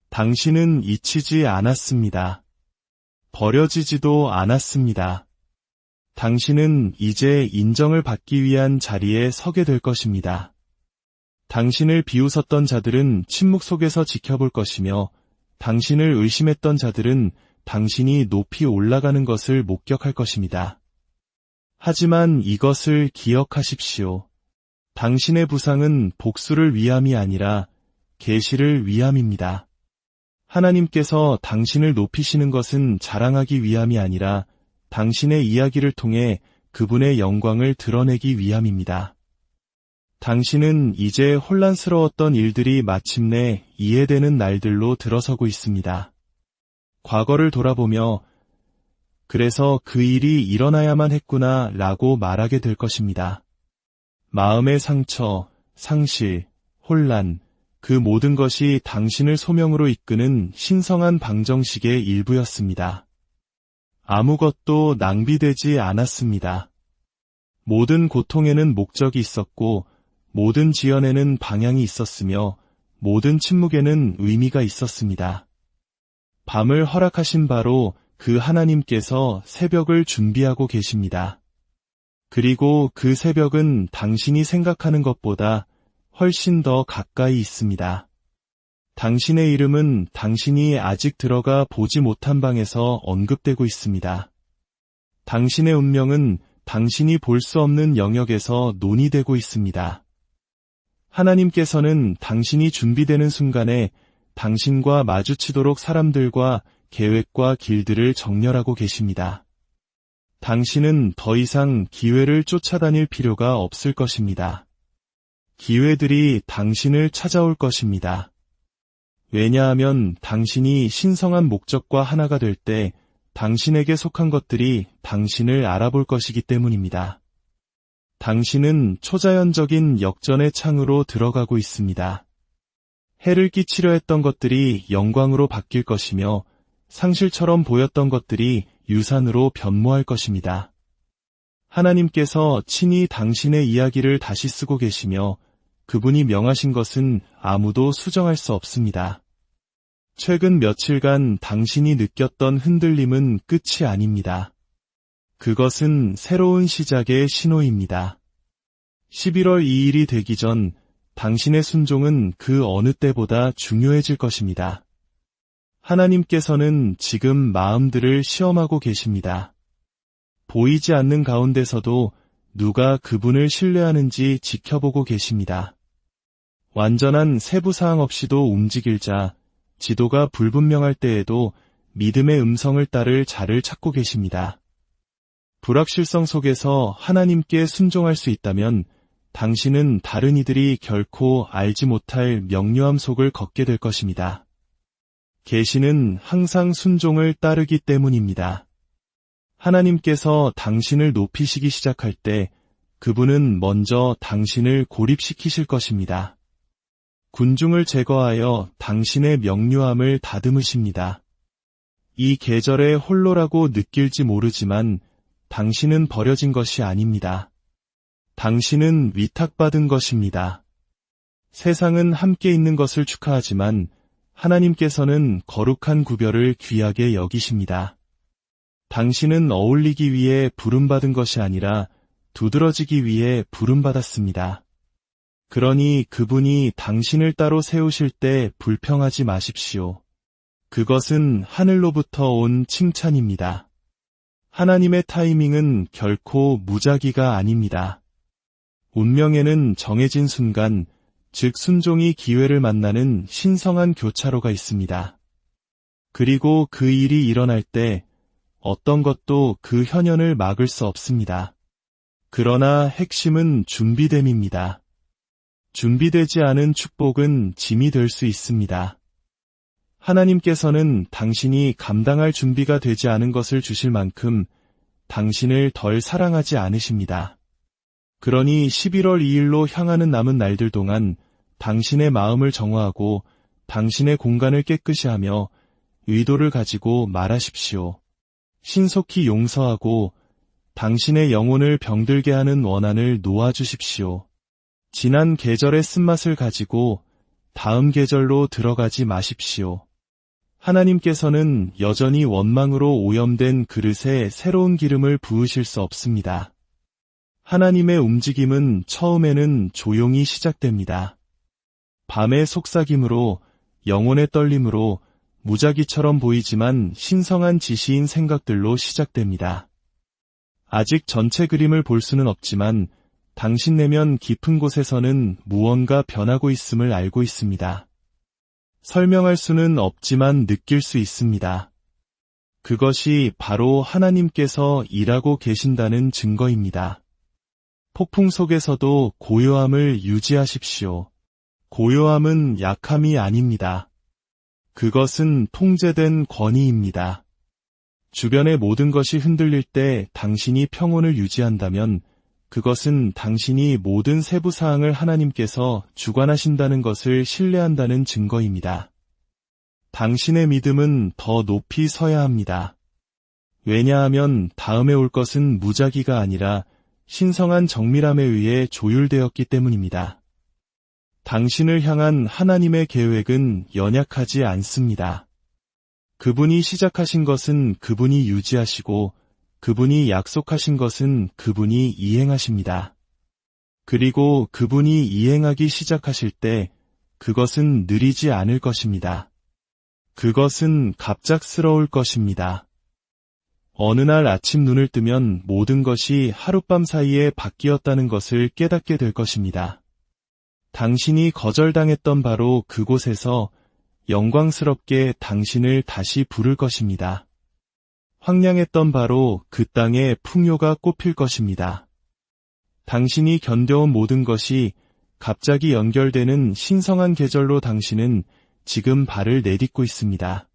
당신은 잊히지 않았습니다. 버려지지도 않았습니다. 당신은 이제 인정을 받기 위한 자리에 서게 될 것입니다. 당신을 비웃었던 자들은 침묵 속에서 지켜볼 것이며 당신을 의심했던 자들은 당신이 높이 올라가는 것을 목격할 것입니다. 하지만 이것을 기억하십시오. 당신의 부상은 복수를 위함이 아니라 계시를 위함입니다. 하나님께서 당신을 높이시는 것은 자랑하기 위함이 아니라 당신의 이야기를 통해 그분의 영광을 드러내기 위함입니다. 당신은 이제 혼란스러웠던 일들이 마침내 이해되는 날들로 들어서고 있습니다. 과거를 돌아보며 그래서 그 일이 일어나야만 했구나 라고 말하게 될 것입니다. 마음의 상처, 상실, 혼란, 그 모든 것이 당신을 소명으로 이끄는 신성한 방정식의 일부였습니다. 아무것도 낭비되지 않았습니다. 모든 고통에는 목적이 있었고 모든 지연에는 방향이 있었으며 모든 침묵에는 의미가 있었습니다. 밤을 허락하신 바로 그 하나님께서 새벽을 준비하고 계십니다. 그리고 그 새벽은 당신이 생각하는 것보다 훨씬 더 가까이 있습니다. 당신의 이름은 당신이 아직 들어가 보지 못한 방에서 언급되고 있습니다. 당신의 운명은 당신이 볼 수 없는 영역에서 논의되고 있습니다. 하나님께서는 당신이 준비되는 순간에 당신과 마주치도록 사람들과 계획과 길들을 정렬하고 계십니다. 당신은 더 이상 기회를 쫓아다닐 필요가 없을 것입니다. 기회들이 당신을 찾아올 것입니다. 왜냐하면 당신이 신성한 목적과 하나가 될 때 당신에게 속한 것들이 당신을 알아볼 것이기 때문입니다. 당신은 초자연적인 역전의 창으로 들어가고 있습니다. 해를 끼치려 했던 것들이 영광으로 바뀔 것이며 상실처럼 보였던 것들이 유산으로 변모할 것입니다. 하나님께서 친히 당신의 이야기를 다시 쓰고 계시며 그분이 명하신 것은 아무도 수정할 수 없습니다. 최근 며칠간 당신이 느꼈던 흔들림은 끝이 아닙니다. 그것은 새로운 시작의 신호입니다. 11월 2일이 되기 전 당신의 순종은 그 어느 때보다 중요해질 것입니다. 하나님께서는 지금 마음들을 시험하고 계십니다. 보이지 않는 가운데서도 누가 그분을 신뢰하는지 지켜보고 계십니다. 완전한 세부사항 없이도 움직일 자, 지도가 불분명할 때에도 믿음의 음성을 따를 자를 찾고 계십니다. 불확실성 속에서 하나님께 순종할 수 있다면 당신은 다른 이들이 결코 알지 못할 명료함 속을 걷게 될 것입니다. 계시는 항상 순종을 따르기 때문입니다. 하나님께서 당신을 높이시기 시작할 때 그분은 먼저 당신을 고립시키실 것입니다. 군중을 제거하여 당신의 명료함을 다듬으십니다. 이 계절의 홀로라고 느낄지 모르지만 당신은 버려진 것이 아닙니다. 당신은 위탁받은 것입니다. 세상은 함께 있는 것을 축하하지만 하나님께서는 거룩한 구별을 귀하게 여기십니다. 당신은 어울리기 위해 부름받은 것이 아니라 두드러지기 위해 부름받았습니다. 그러니 그분이 당신을 따로 세우실 때 불평하지 마십시오. 그것은 하늘로부터 온 칭찬입니다. 하나님의 타이밍은 결코 무작위가 아닙니다. 운명에는 정해진 순간, 즉 순종이 기회를 만나는 신성한 교차로가 있습니다. 그리고 그 일이 일어날 때 어떤 것도 그 현현을 막을 수 없습니다. 그러나 핵심은 준비됨입니다. 준비되지 않은 축복은 짐이 될 수 있습니다. 하나님께서는 당신이 감당할 준비가 되지 않은 것을 주실 만큼 당신을 덜 사랑하지 않으십니다. 그러니 11월 2일로 향하는 남은 날들 동안 당신의 마음을 정화하고 당신의 공간을 깨끗이 하며 의도를 가지고 말하십시오. 신속히 용서하고 당신의 영혼을 병들게 하는 원한을 놓아주십시오. 지난 계절의 쓴맛을 가지고 다음 계절로 들어가지 마십시오. 하나님께서는 여전히 원망으로 오염된 그릇에 새로운 기름을 부으실 수 없습니다. 하나님의 움직임은 처음에는 조용히 시작됩니다. 밤의 속삭임으로, 영혼의 떨림으로, 무작위처럼 보이지만 신성한 지시인 생각들로 시작됩니다. 아직 전체 그림을 볼 수는 없지만 당신 내면 깊은 곳에서는 무언가 변하고 있음을 알고 있습니다. 설명할 수는 없지만 느낄 수 있습니다. 그것이 바로 하나님께서 일하고 계신다는 증거입니다. 폭풍 속에서도 고요함을 유지하십시오. 고요함은 약함이 아닙니다. 그것은 통제된 권위입니다. 주변의 모든 것이 흔들릴 때 당신이 평온을 유지한다면 그것은 당신이 모든 세부 사항을 하나님께서 주관하신다는 것을 신뢰한다는 증거입니다. 당신의 믿음은 더 높이 서야 합니다. 왜냐하면 다음에 올 것은 무작위가 아니라 신성한 정밀함에 의해 조율되었기 때문입니다. 당신을 향한 하나님의 계획은 연약하지 않습니다. 그분이 시작하신 것은 그분이 유지하시고 그분이 약속하신 것은 그분이 이행하십니다. 그리고 그분이 이행하기 시작하실 때 그것은 느리지 않을 것입니다. 그것은 갑작스러울 것입니다. 어느 날 아침 눈을 뜨면 모든 것이 하룻밤 사이에 바뀌었다는 것을 깨닫게 될 것입니다. 당신이 거절당했던 바로 그곳에서 영광스럽게 당신을 다시 부를 것입니다. 황량했던 바로 그 땅에 풍요가 꽃필 것입니다. 당신이 견뎌온 모든 것이 갑자기 연결되는 신성한 계절로 당신은 지금 발을 내딛고 있습니다.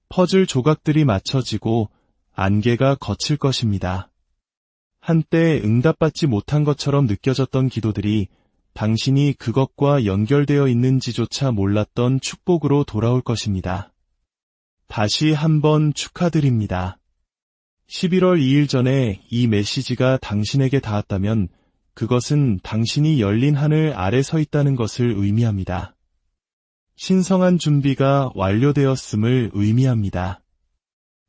퍼즐 조각들이 맞춰지고 안개가 걷힐 것입니다. 한때 응답받지 못한 것처럼 느껴졌던 기도들이 당신이 그것과 연결되어 있는지조차 몰랐던 축복으로 돌아올 것입니다. 다시 한번 축하드립니다. 11월 2일 전에 이 메시지가 당신에게 닿았다면 그것은 당신이 열린 하늘 아래 서 있다는 것을 의미합니다. 신성한 준비가 완료되었음을 의미합니다.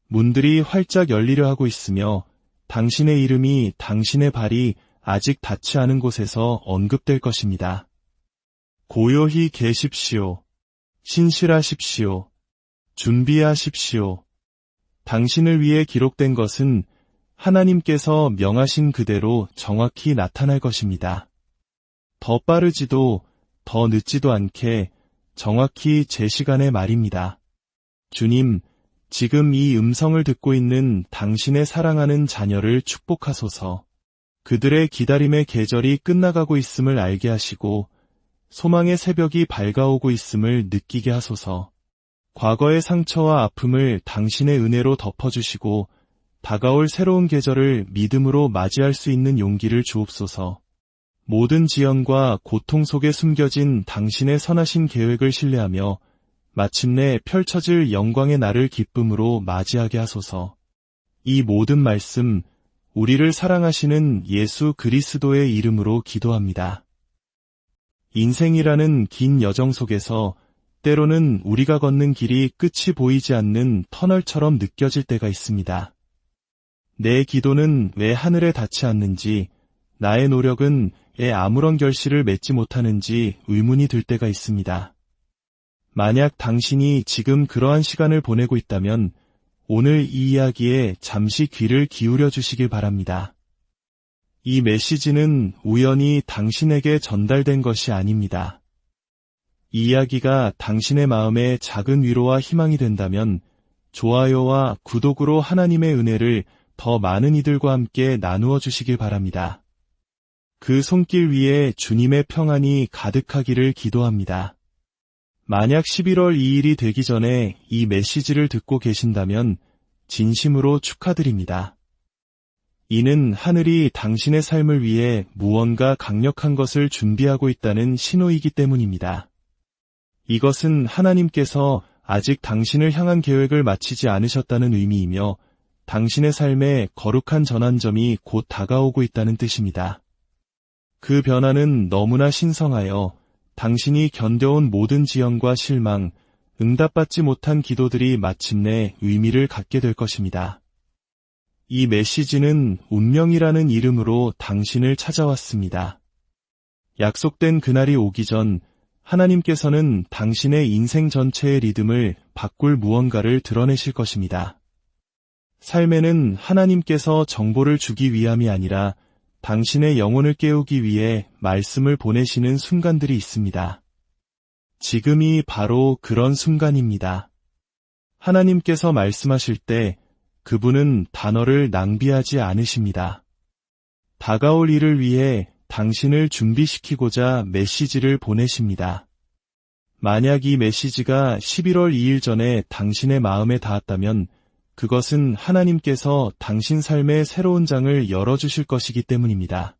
문들이 활짝 열리려 하고 있으며 당신의 이름이 당신의 발이 아직 닿지 않은 곳에서 언급될 것입니다. 고요히 계십시오. 신실하십시오. 준비하십시오. 당신을 위해 기록된 것은 하나님께서 명하신 그대로 정확히 나타날 것입니다. 더 빠르지도 더 늦지도 않게 정확히 제 시간에 말입니다. 주님, 지금 이 음성을 듣고 있는 당신의 사랑하는 자녀를 축복하소서. 그들의 기다림의 계절이 끝나가고 있음을 알게 하시고 소망의 새벽이 밝아오고 있음을 느끼게 하소서. 과거의 상처와 아픔을 당신의 은혜로 덮어주시고 다가올 새로운 계절을 믿음으로 맞이할 수 있는 용기를 주옵소서. 모든 지연과 고통 속에 숨겨진 당신의 선하신 계획을 신뢰하며 마침내 펼쳐질 영광의 날을 기쁨으로 맞이하게 하소서. 이 모든 말씀, 우리를 사랑하시는 예수 그리스도의 이름으로 기도합니다. 인생이라는 긴 여정 속에서 때로는 우리가 걷는 길이 끝이 보이지 않는 터널처럼 느껴질 때가 있습니다. 내 기도는 왜 하늘에 닿지 않는지, 나의 노력은 왜 아무런 결실을 맺지 못하는지 의문이 들 때가 있습니다. 만약 당신이 지금 그러한 시간을 보내고 있다면 오늘 이 이야기에 잠시 귀를 기울여 주시길 바랍니다. 이 메시지는 우연히 당신에게 전달된 것이 아닙니다. 이 이야기가 당신의 마음에 작은 위로와 희망이 된다면 좋아요와 구독으로 하나님의 은혜를 더 많은 이들과 함께 나누어 주시길 바랍니다. 그 손길 위에 주님의 평안이 가득하기를 기도합니다. 만약 11월 2일이 되기 전에 이 메시지를 듣고 계신다면 진심으로 축하드립니다. 이는 하늘이 당신의 삶을 위해 무언가 강력한 것을 준비하고 있다는 신호이기 때문입니다. 이것은 하나님께서 아직 당신을 향한 계획을 마치지 않으셨다는 의미이며 당신의 삶에 거룩한 전환점이 곧 다가오고 있다는 뜻입니다. 그 변화는 너무나 신성하여 당신이 견뎌온 모든 지연과 실망, 응답받지 못한 기도들이 마침내 의미를 갖게 될 것입니다. 이 메시지는 운명이라는 이름으로 당신을 찾아왔습니다. 약속된 그날이 오기 전 하나님께서는 당신의 인생 전체의 리듬을 바꿀 무언가를 드러내실 것입니다. 삶에는 하나님께서 정보를 주기 위함이 아니라 당신의 영혼을 깨우기 위해 말씀을 보내시는 순간들이 있습니다. 지금이 바로 그런 순간입니다. 하나님께서 말씀하실 때 그분은 단어를 낭비하지 않으십니다. 다가올 일을 위해 당신을 준비시키고자 메시지를 보내십니다. 만약 이 메시지가 11월 2일 전에 당신의 마음에 닿았다면 그것은 하나님께서 당신 삶의 새로운 장을 열어주실 것이기 때문입니다.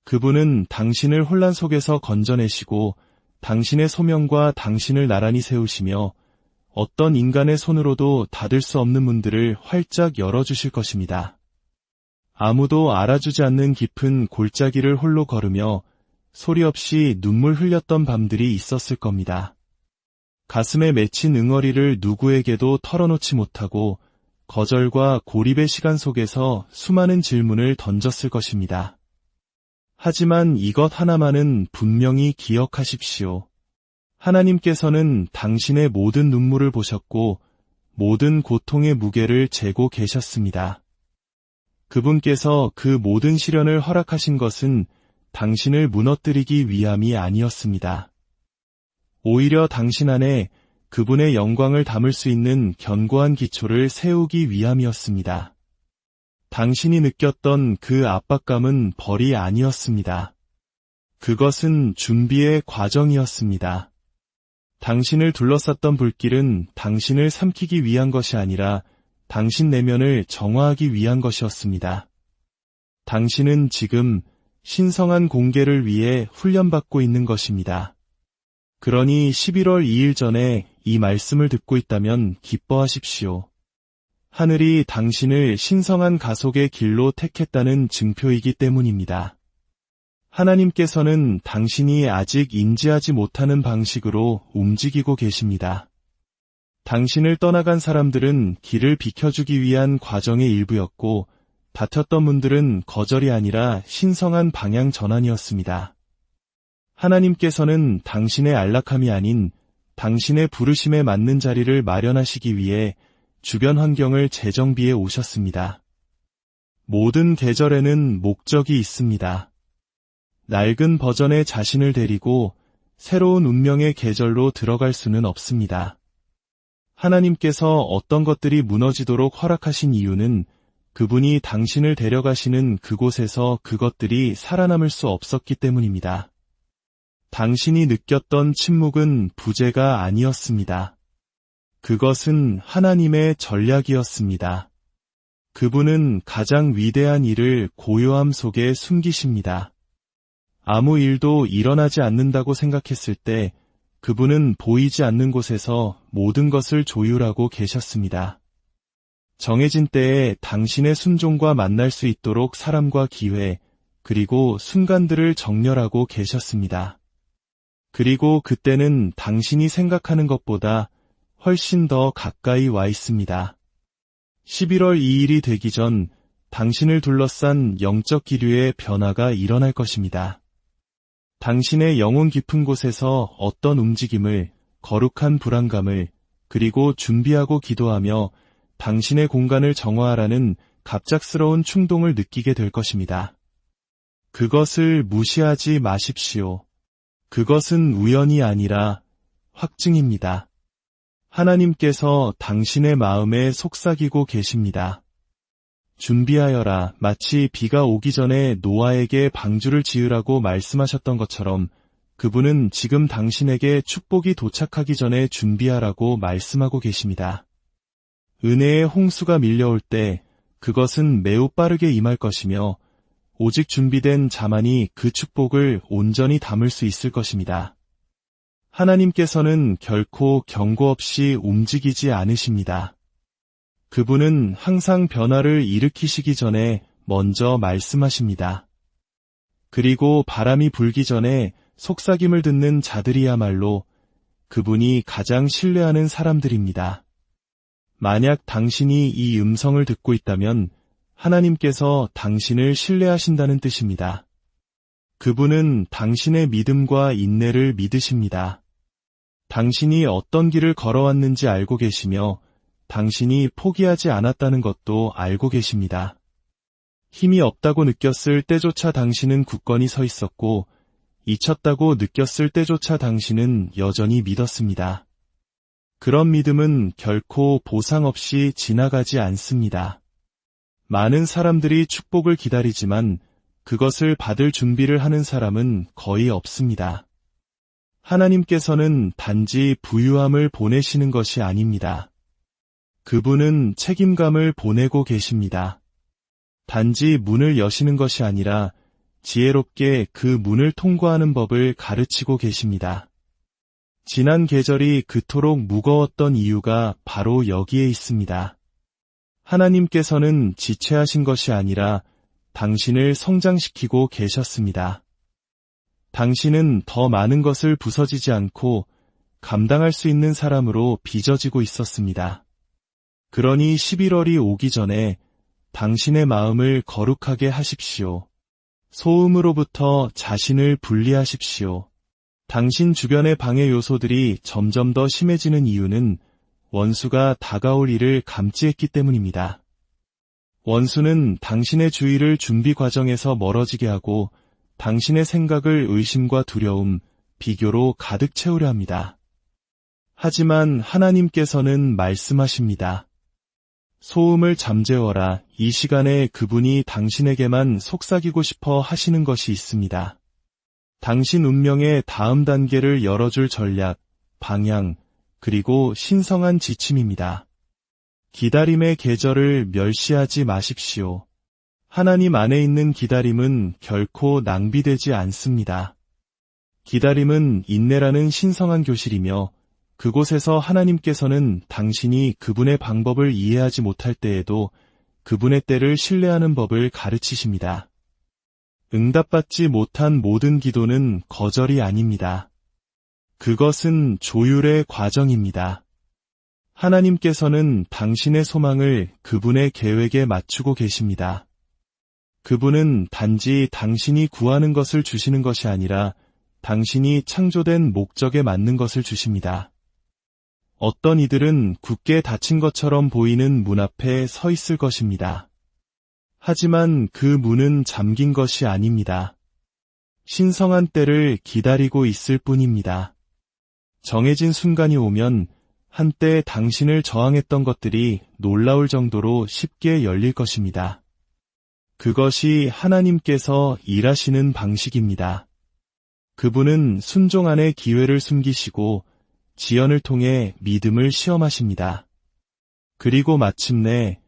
그분은 당신을 혼란 속에서 건져내시고 당신의 소명과 당신을 나란히 세우시며 어떤 인간의 손으로도 닫을 수 없는 문들을 활짝 열어주실 것입니다. 아무도 알아주지 않는 깊은 골짜기를 홀로 걸으며 소리 없이 눈물 흘렸던 밤들이 있었을 겁니다. 가슴에 맺힌 응어리를 누구에게도 털어놓지 못하고 거절과 고립의 시간 속에서 수많은 질문을 던졌을 것입니다. 하지만 이것 하나만은 분명히 기억하십시오. 하나님께서는 당신의 모든 눈물을 보셨고 모든 고통의 무게를 재고 계셨습니다. 그분께서 그 모든 시련을 허락하신 것은 당신을 무너뜨리기 위함이 아니었습니다. 오히려 당신 안에 그분의 영광을 담을 수 있는 견고한 기초를 세우기 위함이었습니다. 당신이 느꼈던 그 압박감은 벌이 아니었습니다. 그것은 준비의 과정이었습니다. 당신을 둘러쌌던 불길은 당신을 삼키기 위한 것이 아니라 당신 내면을 정화하기 위한 것이었습니다. 당신은 지금 신성한 공개를 위해 훈련받고 있는 것입니다. 그러니 11월 2일 전에 이 말씀을 듣고 있다면 기뻐하십시오. 하늘이 당신을 신성한 가속의 길로 택했다는 증표이기 때문입니다. 하나님께서는 당신이 아직 인지하지 못하는 방식으로 움직이고 계십니다. 당신을 떠나간 사람들은 길을 비켜주기 위한 과정의 일부였고 다퉜던 문들은 거절이 아니라 신성한 방향 전환이었습니다. 하나님께서는 당신의 안락함이 아닌 당신의 부르심에 맞는 자리를 마련하시기 위해 주변 환경을 재정비해 오셨습니다. 모든 계절에는 목적이 있습니다. 낡은 버전의 자신을 데리고 새로운 운명의 계절로 들어갈 수는 없습니다. 하나님께서 어떤 것들이 무너지도록 허락하신 이유는 그분이 당신을 데려가시는 그곳에서 그것들이 살아남을 수 없었기 때문입니다. 당신이 느꼈던 침묵은 부재가 아니었습니다. 그것은 하나님의 전략이었습니다. 그분은 가장 위대한 일을 고요함 속에 숨기십니다. 아무 일도 일어나지 않는다고 생각했을 때 그분은 보이지 않는 곳에서 모든 것을 조율하고 계셨습니다. 정해진 때에 당신의 순종과 만날 수 있도록 사람과 기회, 그리고 순간들을 정렬하고 계셨습니다. 그리고 그때는 당신이 생각하는 것보다 훨씬 더 가까이 와 있습니다. 11월 2일이 되기 전 당신을 둘러싼 영적 기류의 변화가 일어날 것입니다. 당신의 영혼 깊은 곳에서 어떤 움직임을, 거룩한 불안감을, 그리고 준비하고 기도하며 당신의 공간을 정화하라는 갑작스러운 충동을 느끼게 될 것입니다. 그것을 무시하지 마십시오. 그것은 우연이 아니라 확증입니다. 하나님께서 당신의 마음에 속삭이고 계십니다. 준비하여라. 마치 비가 오기 전에 노아에게 방주를 지으라고 말씀하셨던 것처럼 그분은 지금 당신에게 축복이 도착하기 전에 준비하라고 말씀하고 계십니다. 은혜의 홍수가 밀려올 때 그것은 매우 빠르게 임할 것이며 오직 준비된 자만이 그 축복을 온전히 담을 수 있을 것입니다. 하나님께서는 결코 경고 없이 움직이지 않으십니다. 그분은 항상 변화를 일으키시기 전에 먼저 말씀하십니다. 그리고 바람이 불기 전에 속삭임을 듣는 자들이야말로 그분이 가장 신뢰하는 사람들입니다. 만약 당신이 이 음성을 듣고 있다면 하나님께서 당신을 신뢰하신다는 뜻입니다. 그분은 당신의 믿음과 인내를 믿으십니다. 당신이 어떤 길을 걸어왔는지 알고 계시며 당신이 포기하지 않았다는 것도 알고 계십니다. 힘이 없다고 느꼈을 때조차 당신은 굳건히 서 있었고 잊혔다고 느꼈을 때조차 당신은 여전히 믿었습니다. 그런 믿음은 결코 보상 없이 지나가지 않습니다. 많은 사람들이 축복을 기다리지만 그것을 받을 준비를 하는 사람은 거의 없습니다. 하나님께서는 단지 부유함을 보내시는 것이 아닙니다. 그분은 책임감을 보내고 계십니다. 단지 문을 여시는 것이 아니라 지혜롭게 그 문을 통과하는 법을 가르치고 계십니다. 지난 계절이 그토록 무거웠던 이유가 바로 여기에 있습니다. 하나님께서는 지체하신 것이 아니라 당신을 성장시키고 계셨습니다. 당신은 더 많은 것을 부서지지 않고 감당할 수 있는 사람으로 빚어지고 있었습니다. 그러니 11월이 오기 전에 당신의 마음을 거룩하게 하십시오. 소음으로부터 자신을 분리하십시오. 당신 주변의 방해 요소들이 점점 더 심해지는 이유는 원수가 다가올 일을 감지했기 때문입니다. 원수는 당신의 주의를 준비 과정에서 멀어지게 하고 당신의 생각을 의심과 두려움, 비교로 가득 채우려 합니다. 하지만 하나님께서는 말씀하십니다. 소음을 잠재워라. 이 시간에 그분이 당신에게만 속삭이고 싶어 하시는 것이 있습니다. 당신 운명의 다음 단계를 열어줄 전략, 방향, 그리고 신성한 지침입니다. 기다림의 계절을 멸시하지 마십시오. 하나님 안에 있는 기다림은 결코 낭비되지 않습니다. 기다림은 인내라는 신성한 교실이며 그곳에서 하나님께서는 당신이 그분의 방법을 이해하지 못할 때에도 그분의 때를 신뢰하는 법을 가르치십니다. 응답받지 못한 모든 기도는 거절이 아닙니다. 그것은 조율의 과정입니다. 하나님께서는 당신의 소망을 그분의 계획에 맞추고 계십니다. 그분은 단지 당신이 구하는 것을 주시는 것이 아니라 당신이 창조된 목적에 맞는 것을 주십니다. 어떤 이들은 굳게 닫힌 것처럼 보이는 문 앞에 서 있을 것입니다. 하지만 그 문은 잠긴 것이 아닙니다. 신성한 때를 기다리고 있을 뿐입니다. 정해진 순간이 오면 한때 당신을 저항했던 것들이 놀라울 정도로 쉽게 열릴 것입니다. 그것이 하나님께서 일하시는 방식입니다. 그분은 순종 안에 기회를 숨기시고 지연을 통해 믿음을 시험하십니다. 그리고 마침내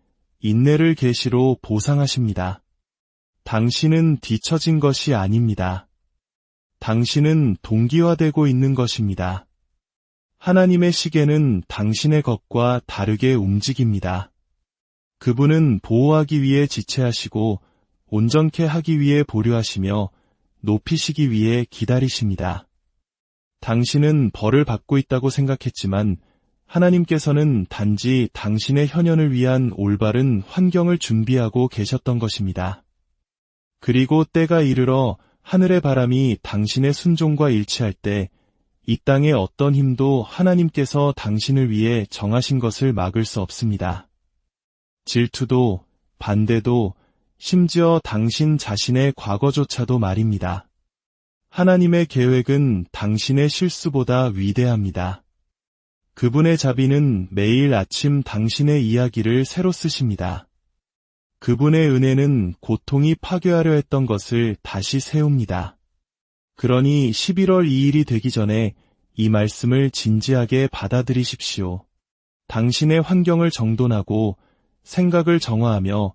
인내를 계시로 보상하십니다. 당신은 뒤처진 것이 아닙니다. 당신은 동기화되고 있는 것입니다. 하나님의 시계는 당신의 것과 다르게 움직입니다. 그분은 보호하기 위해 지체하시고 온전케 하기 위해 보류하시며 높이시기 위해 기다리십니다. 당신은 벌을 받고 있다고 생각했지만 하나님께서는 단지 당신의 현현을 위한 올바른 환경을 준비하고 계셨던 것입니다. 그리고 때가 이르러 하늘의 바람이 당신의 순종과 일치할 때 이 땅의 어떤 힘도 하나님께서 당신을 위해 정하신 것을 막을 수 없습니다. 질투도, 반대도, 심지어 당신 자신의 과거조차도 말입니다. 하나님의 계획은 당신의 실수보다 위대합니다. 그분의 자비는 매일 아침 당신의 이야기를 새로 쓰십니다. 그분의 은혜는 고통이 파괴하려 했던 것을 다시 세웁니다. 그러니 11월 2일이 되기 전에 이 말씀을 진지하게 받아들이십시오. 당신의 환경을 정돈하고 생각을 정화하며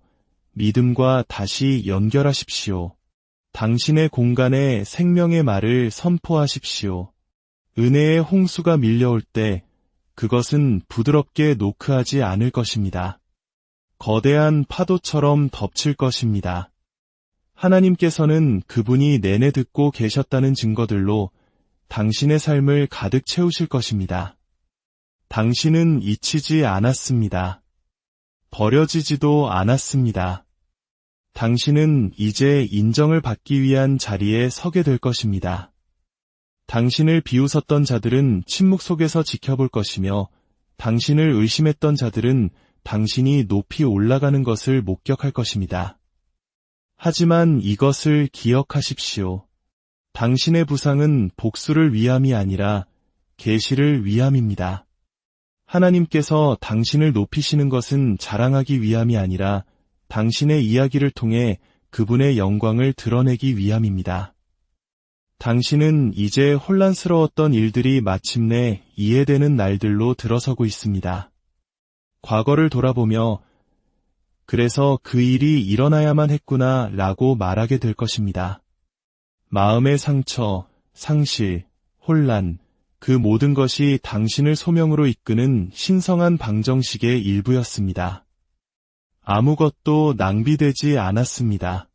믿음과 다시 연결하십시오. 당신의 공간에 생명의 말을 선포하십시오. 은혜의 홍수가 밀려올 때 그것은 부드럽게 노크하지 않을 것입니다. 거대한 파도처럼 덮칠 것입니다. 하나님께서는 그분이 내내 듣고 계셨다는 증거들로 당신의 삶을 가득 채우실 것입니다. 당신은 잊히지 않았습니다. 버려지지도 않았습니다. 당신은 이제 인정을 받기 위한 자리에 서게 될 것입니다. 당신을 비웃었던 자들은 침묵 속에서 지켜볼 것이며 당신을 의심했던 자들은 당신이 높이 올라가는 것을 목격할 것입니다. 하지만 이것을 기억하십시오. 당신의 부상은 복수를 위함이 아니라 계시를 위함입니다. 하나님께서 당신을 높이시는 것은 자랑하기 위함이 아니라 당신의 이야기를 통해 그분의 영광을 드러내기 위함입니다. 당신은 이제 혼란스러웠던 일들이 마침내 이해되는 날들로 들어서고 있습니다. 과거를 돌아보며 그래서 그 일이 일어나야만 했구나 라고 말하게 될 것입니다. 마음의 상처, 상실, 혼란, 그 모든 것이 당신을 소명으로 이끄는 신성한 방정식의 일부였습니다. 아무것도 낭비되지 않았습니다.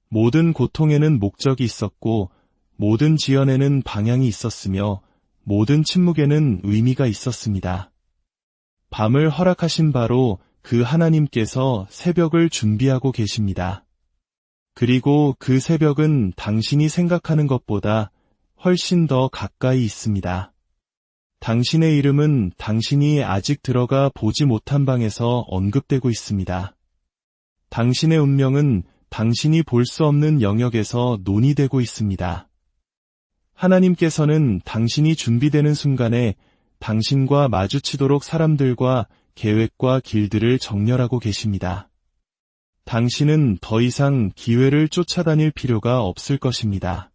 모든 고통에는 목적이 있었고 모든 지연에는 방향이 있었으며 모든 침묵에는 의미가 있었습니다. 밤을 허락하신 바로 그 하나님께서 새벽을 준비하고 계십니다. 그리고 그 새벽은 당신이 생각하는 것보다 훨씬 더 가까이 있습니다. 당신의 이름은 당신이 아직 들어가 보지 못한 방에서 언급되고 있습니다. 당신의 운명은 당신이 볼 수 없는 영역에서 논의되고 있습니다. 하나님께서는 당신이 준비되는 순간에 당신과 마주치도록 사람들과 계획과 길들을 정렬하고 계십니다. 당신은 더 이상 기회를 쫓아다닐 필요가 없을 것입니다.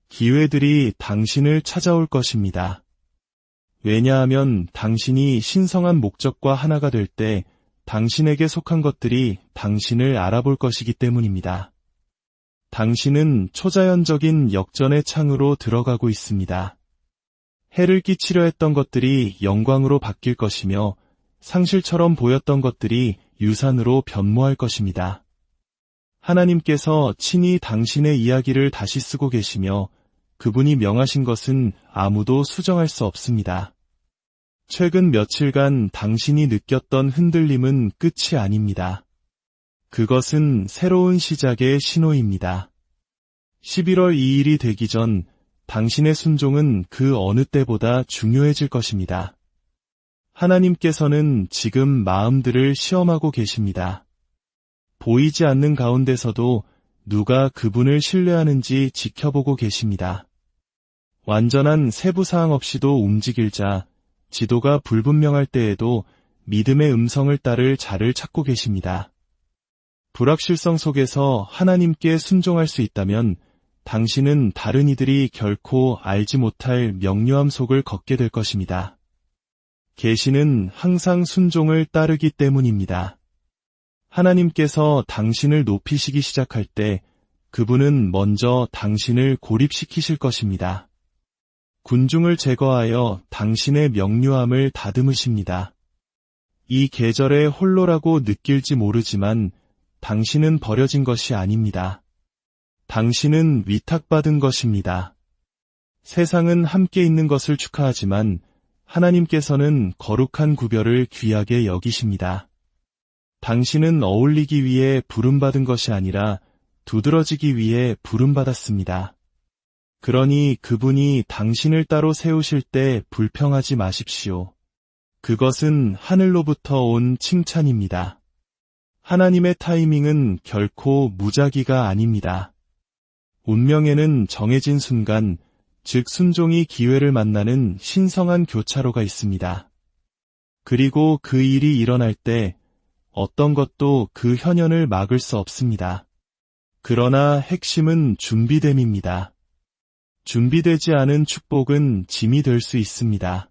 기회들이 당신을 찾아올 것입니다. 왜냐하면 당신이 신성한 목적과 하나가 될 때 당신에게 속한 것들이 당신을 알아볼 것이기 때문입니다. 당신은 초자연적인 역전의 창으로 들어가고 있습니다. 해를 끼치려 했던 것들이 영광으로 바뀔 것이며 상실처럼 보였던 것들이 유산으로 변모할 것입니다. 하나님께서 친히 당신의 이야기를 다시 쓰고 계시며 그분이 명하신 것은 아무도 수정할 수 없습니다. 최근 며칠간 당신이 느꼈던 흔들림은 끝이 아닙니다. 그것은 새로운 시작의 신호입니다. 11월 2일이 되기 전 당신의 순종은 그 어느 때보다 중요해질 것입니다. 하나님께서는 지금 마음들을 시험하고 계십니다. 보이지 않는 가운데서도 누가 그분을 신뢰하는지 지켜보고 계십니다. 완전한 세부사항 없이도 움직일 자, 지도가 불분명할 때에도 믿음의 음성을 따를 자를 찾고 계십니다. 불확실성 속에서 하나님께 순종할 수 있다면 당신은 다른 이들이 결코 알지 못할 명료함 속을 걷게 될 것입니다. 계시는 항상 순종을 따르기 때문입니다. 하나님께서 당신을 높이시기 시작할 때 그분은 먼저 당신을 고립시키실 것입니다. 군중을 제거하여 당신의 명료함을 다듬으십니다. 이 계절에 홀로라고 느낄지 모르지만 당신은 버려진 것이 아닙니다. 당신은 위탁받은 것입니다. 세상은 함께 있는 것을 축하하지만 하나님께서는 거룩한 구별을 귀하게 여기십니다. 당신은 어울리기 위해 부름받은 것이 아니라 두드러지기 위해 부름받았습니다. 그러니 그분이 당신을 따로 세우실 때 불평하지 마십시오. 그것은 하늘로부터 온 칭찬입니다. 하나님의 타이밍은 결코 무작위가 아닙니다. 운명에는 정해진 순간, 즉 순종이 기회를 만나는 신성한 교차로가 있습니다. 그리고 그 일이 일어날 때 어떤 것도 그 현현을 막을 수 없습니다. 그러나 핵심은 준비됨입니다. 준비되지 않은 축복은 짐이 될 수 있습니다.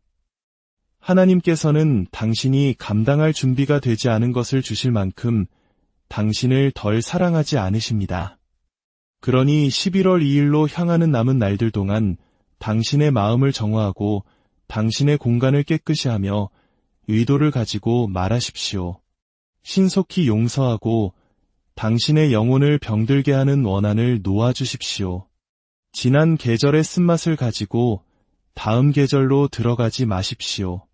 하나님께서는 당신이 감당할 준비가 되지 않은 것을 주실 만큼 당신을 덜 사랑하지 않으십니다. 그러니 11월 2일로 향하는 남은 날들 동안 당신의 마음을 정화하고 당신의 공간을 깨끗이 하며 의도를 가지고 말하십시오. 신속히 용서하고 당신의 영혼을 병들게 하는 원한을 놓아주십시오. 지난 계절의 쓴맛을 가지고 다음 계절로 들어가지 마십시오.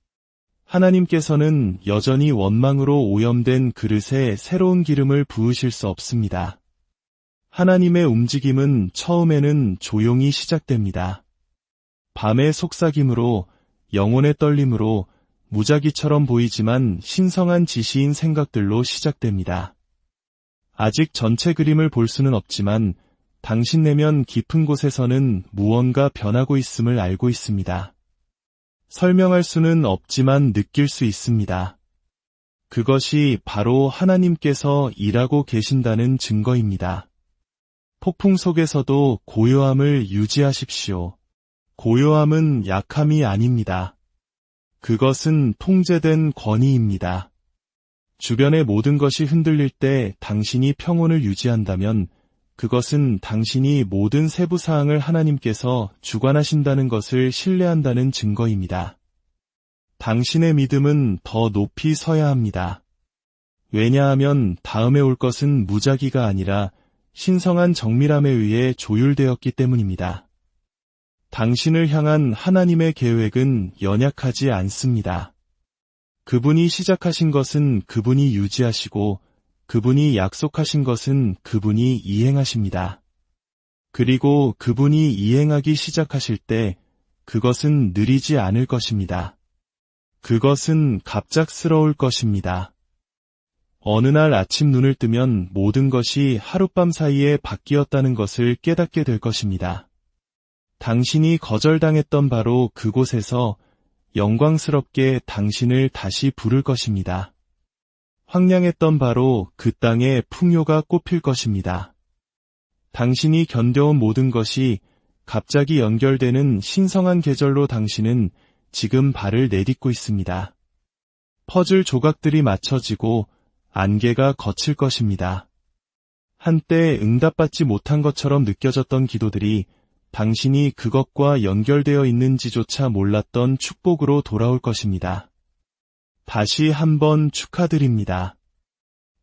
하나님께서는 여전히 원망으로 오염된 그릇에 새로운 기름을 부으실 수 없습니다. 하나님의 움직임은 처음에는 조용히 시작됩니다. 밤의 속삭임으로, 영혼의 떨림으로, 무작위처럼 보이지만 신성한 지시인 생각들로 시작됩니다. 아직 전체 그림을 볼 수는 없지만 당신 내면 깊은 곳에서는 무언가 변하고 있음을 알고 있습니다. 설명할 수는 없지만 느낄 수 있습니다. 그것이 바로 하나님께서 일하고 계신다는 증거입니다. 폭풍 속에서도 고요함을 유지하십시오. 고요함은 약함이 아닙니다. 그것은 통제된 권위입니다. 주변의 모든 것이 흔들릴 때 당신이 평온을 유지한다면 그것은 당신이 모든 세부 사항을 하나님께서 주관하신다는 것을 신뢰한다는 증거입니다. 당신의 믿음은 더 높이 서야 합니다. 왜냐하면 다음에 올 것은 무작위가 아니라 신성한 정밀함에 의해 조율되었기 때문입니다. 당신을 향한 하나님의 계획은 연약하지 않습니다. 그분이 시작하신 것은 그분이 유지하시고 그분이 약속하신 것은 그분이 이행하십니다. 그리고 그분이 이행하기 시작하실 때 그것은 느리지 않을 것입니다. 그것은 갑작스러울 것입니다. 어느 날 아침 눈을 뜨면 모든 것이 하룻밤 사이에 바뀌었다는 것을 깨닫게 될 것입니다. 당신이 거절당했던 바로 그곳에서 영광스럽게 당신을 다시 부를 것입니다. 황량했던 바로 그 땅에 풍요가 꽃필 것입니다. 당신이 견뎌온 모든 것이 갑자기 연결되는 신성한 계절로 당신은 지금 발을 내딛고 있습니다. 퍼즐 조각들이 맞춰지고 안개가 걷힐 것입니다. 한때 응답받지 못한 것처럼 느껴졌던 기도들이 당신이 그것과 연결되어 있는지조차 몰랐던 축복으로 돌아올 것입니다. 다시 한번 축하드립니다.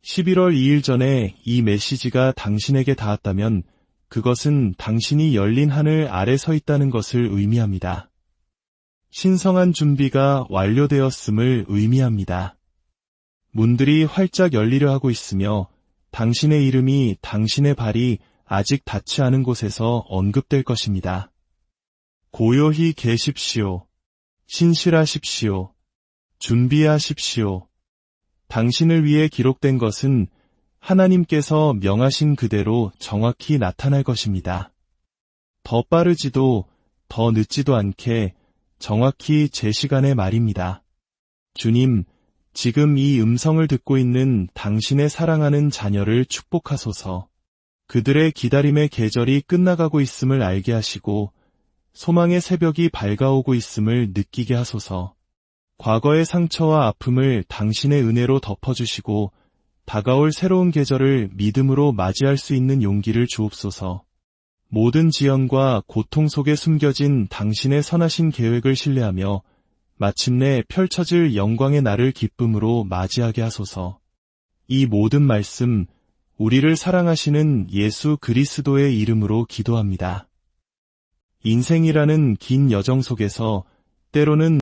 11월 2일 전에 이 메시지가 당신에게 닿았다면 그것은 당신이 열린 하늘 아래 서 있다는 것을 의미합니다. 신성한 준비가 완료되었음을 의미합니다. 문들이 활짝 열리려 하고 있으며 당신의 이름이 당신의 발이 아직 닿지 않은 곳에서 언급될 것입니다. 고요히 계십시오. 신실하십시오. 준비하십시오. 당신을 위해 기록된 것은 하나님께서 명하신 그대로 정확히 나타날 것입니다. 더 빠르지도 더 늦지도 않게 정확히 제 시간의 말입니다. 주님, 지금 이 음성을 듣고 있는 당신의 사랑하는 자녀를 축복하소서. 그들의 기다림의 계절이 끝나가고 있음을 알게 하시고 소망의 새벽이 밝아오고 있음을 느끼게 하소서. 과거의 상처와 아픔을 당신의 은혜로 덮어주시고 다가올 새로운 계절을 믿음으로 맞이할 수 있는 용기를 주옵소서. 모든 지연과 고통 속에 숨겨진 당신의 선하신 계획을 신뢰하며 마침내 펼쳐질 영광의 날을 기쁨으로 맞이하게 하소서. 이 모든 말씀, 우리를 사랑하시는 예수 그리스도의 이름으로 기도합니다. 인생이라는 긴 여정 속에서 때로는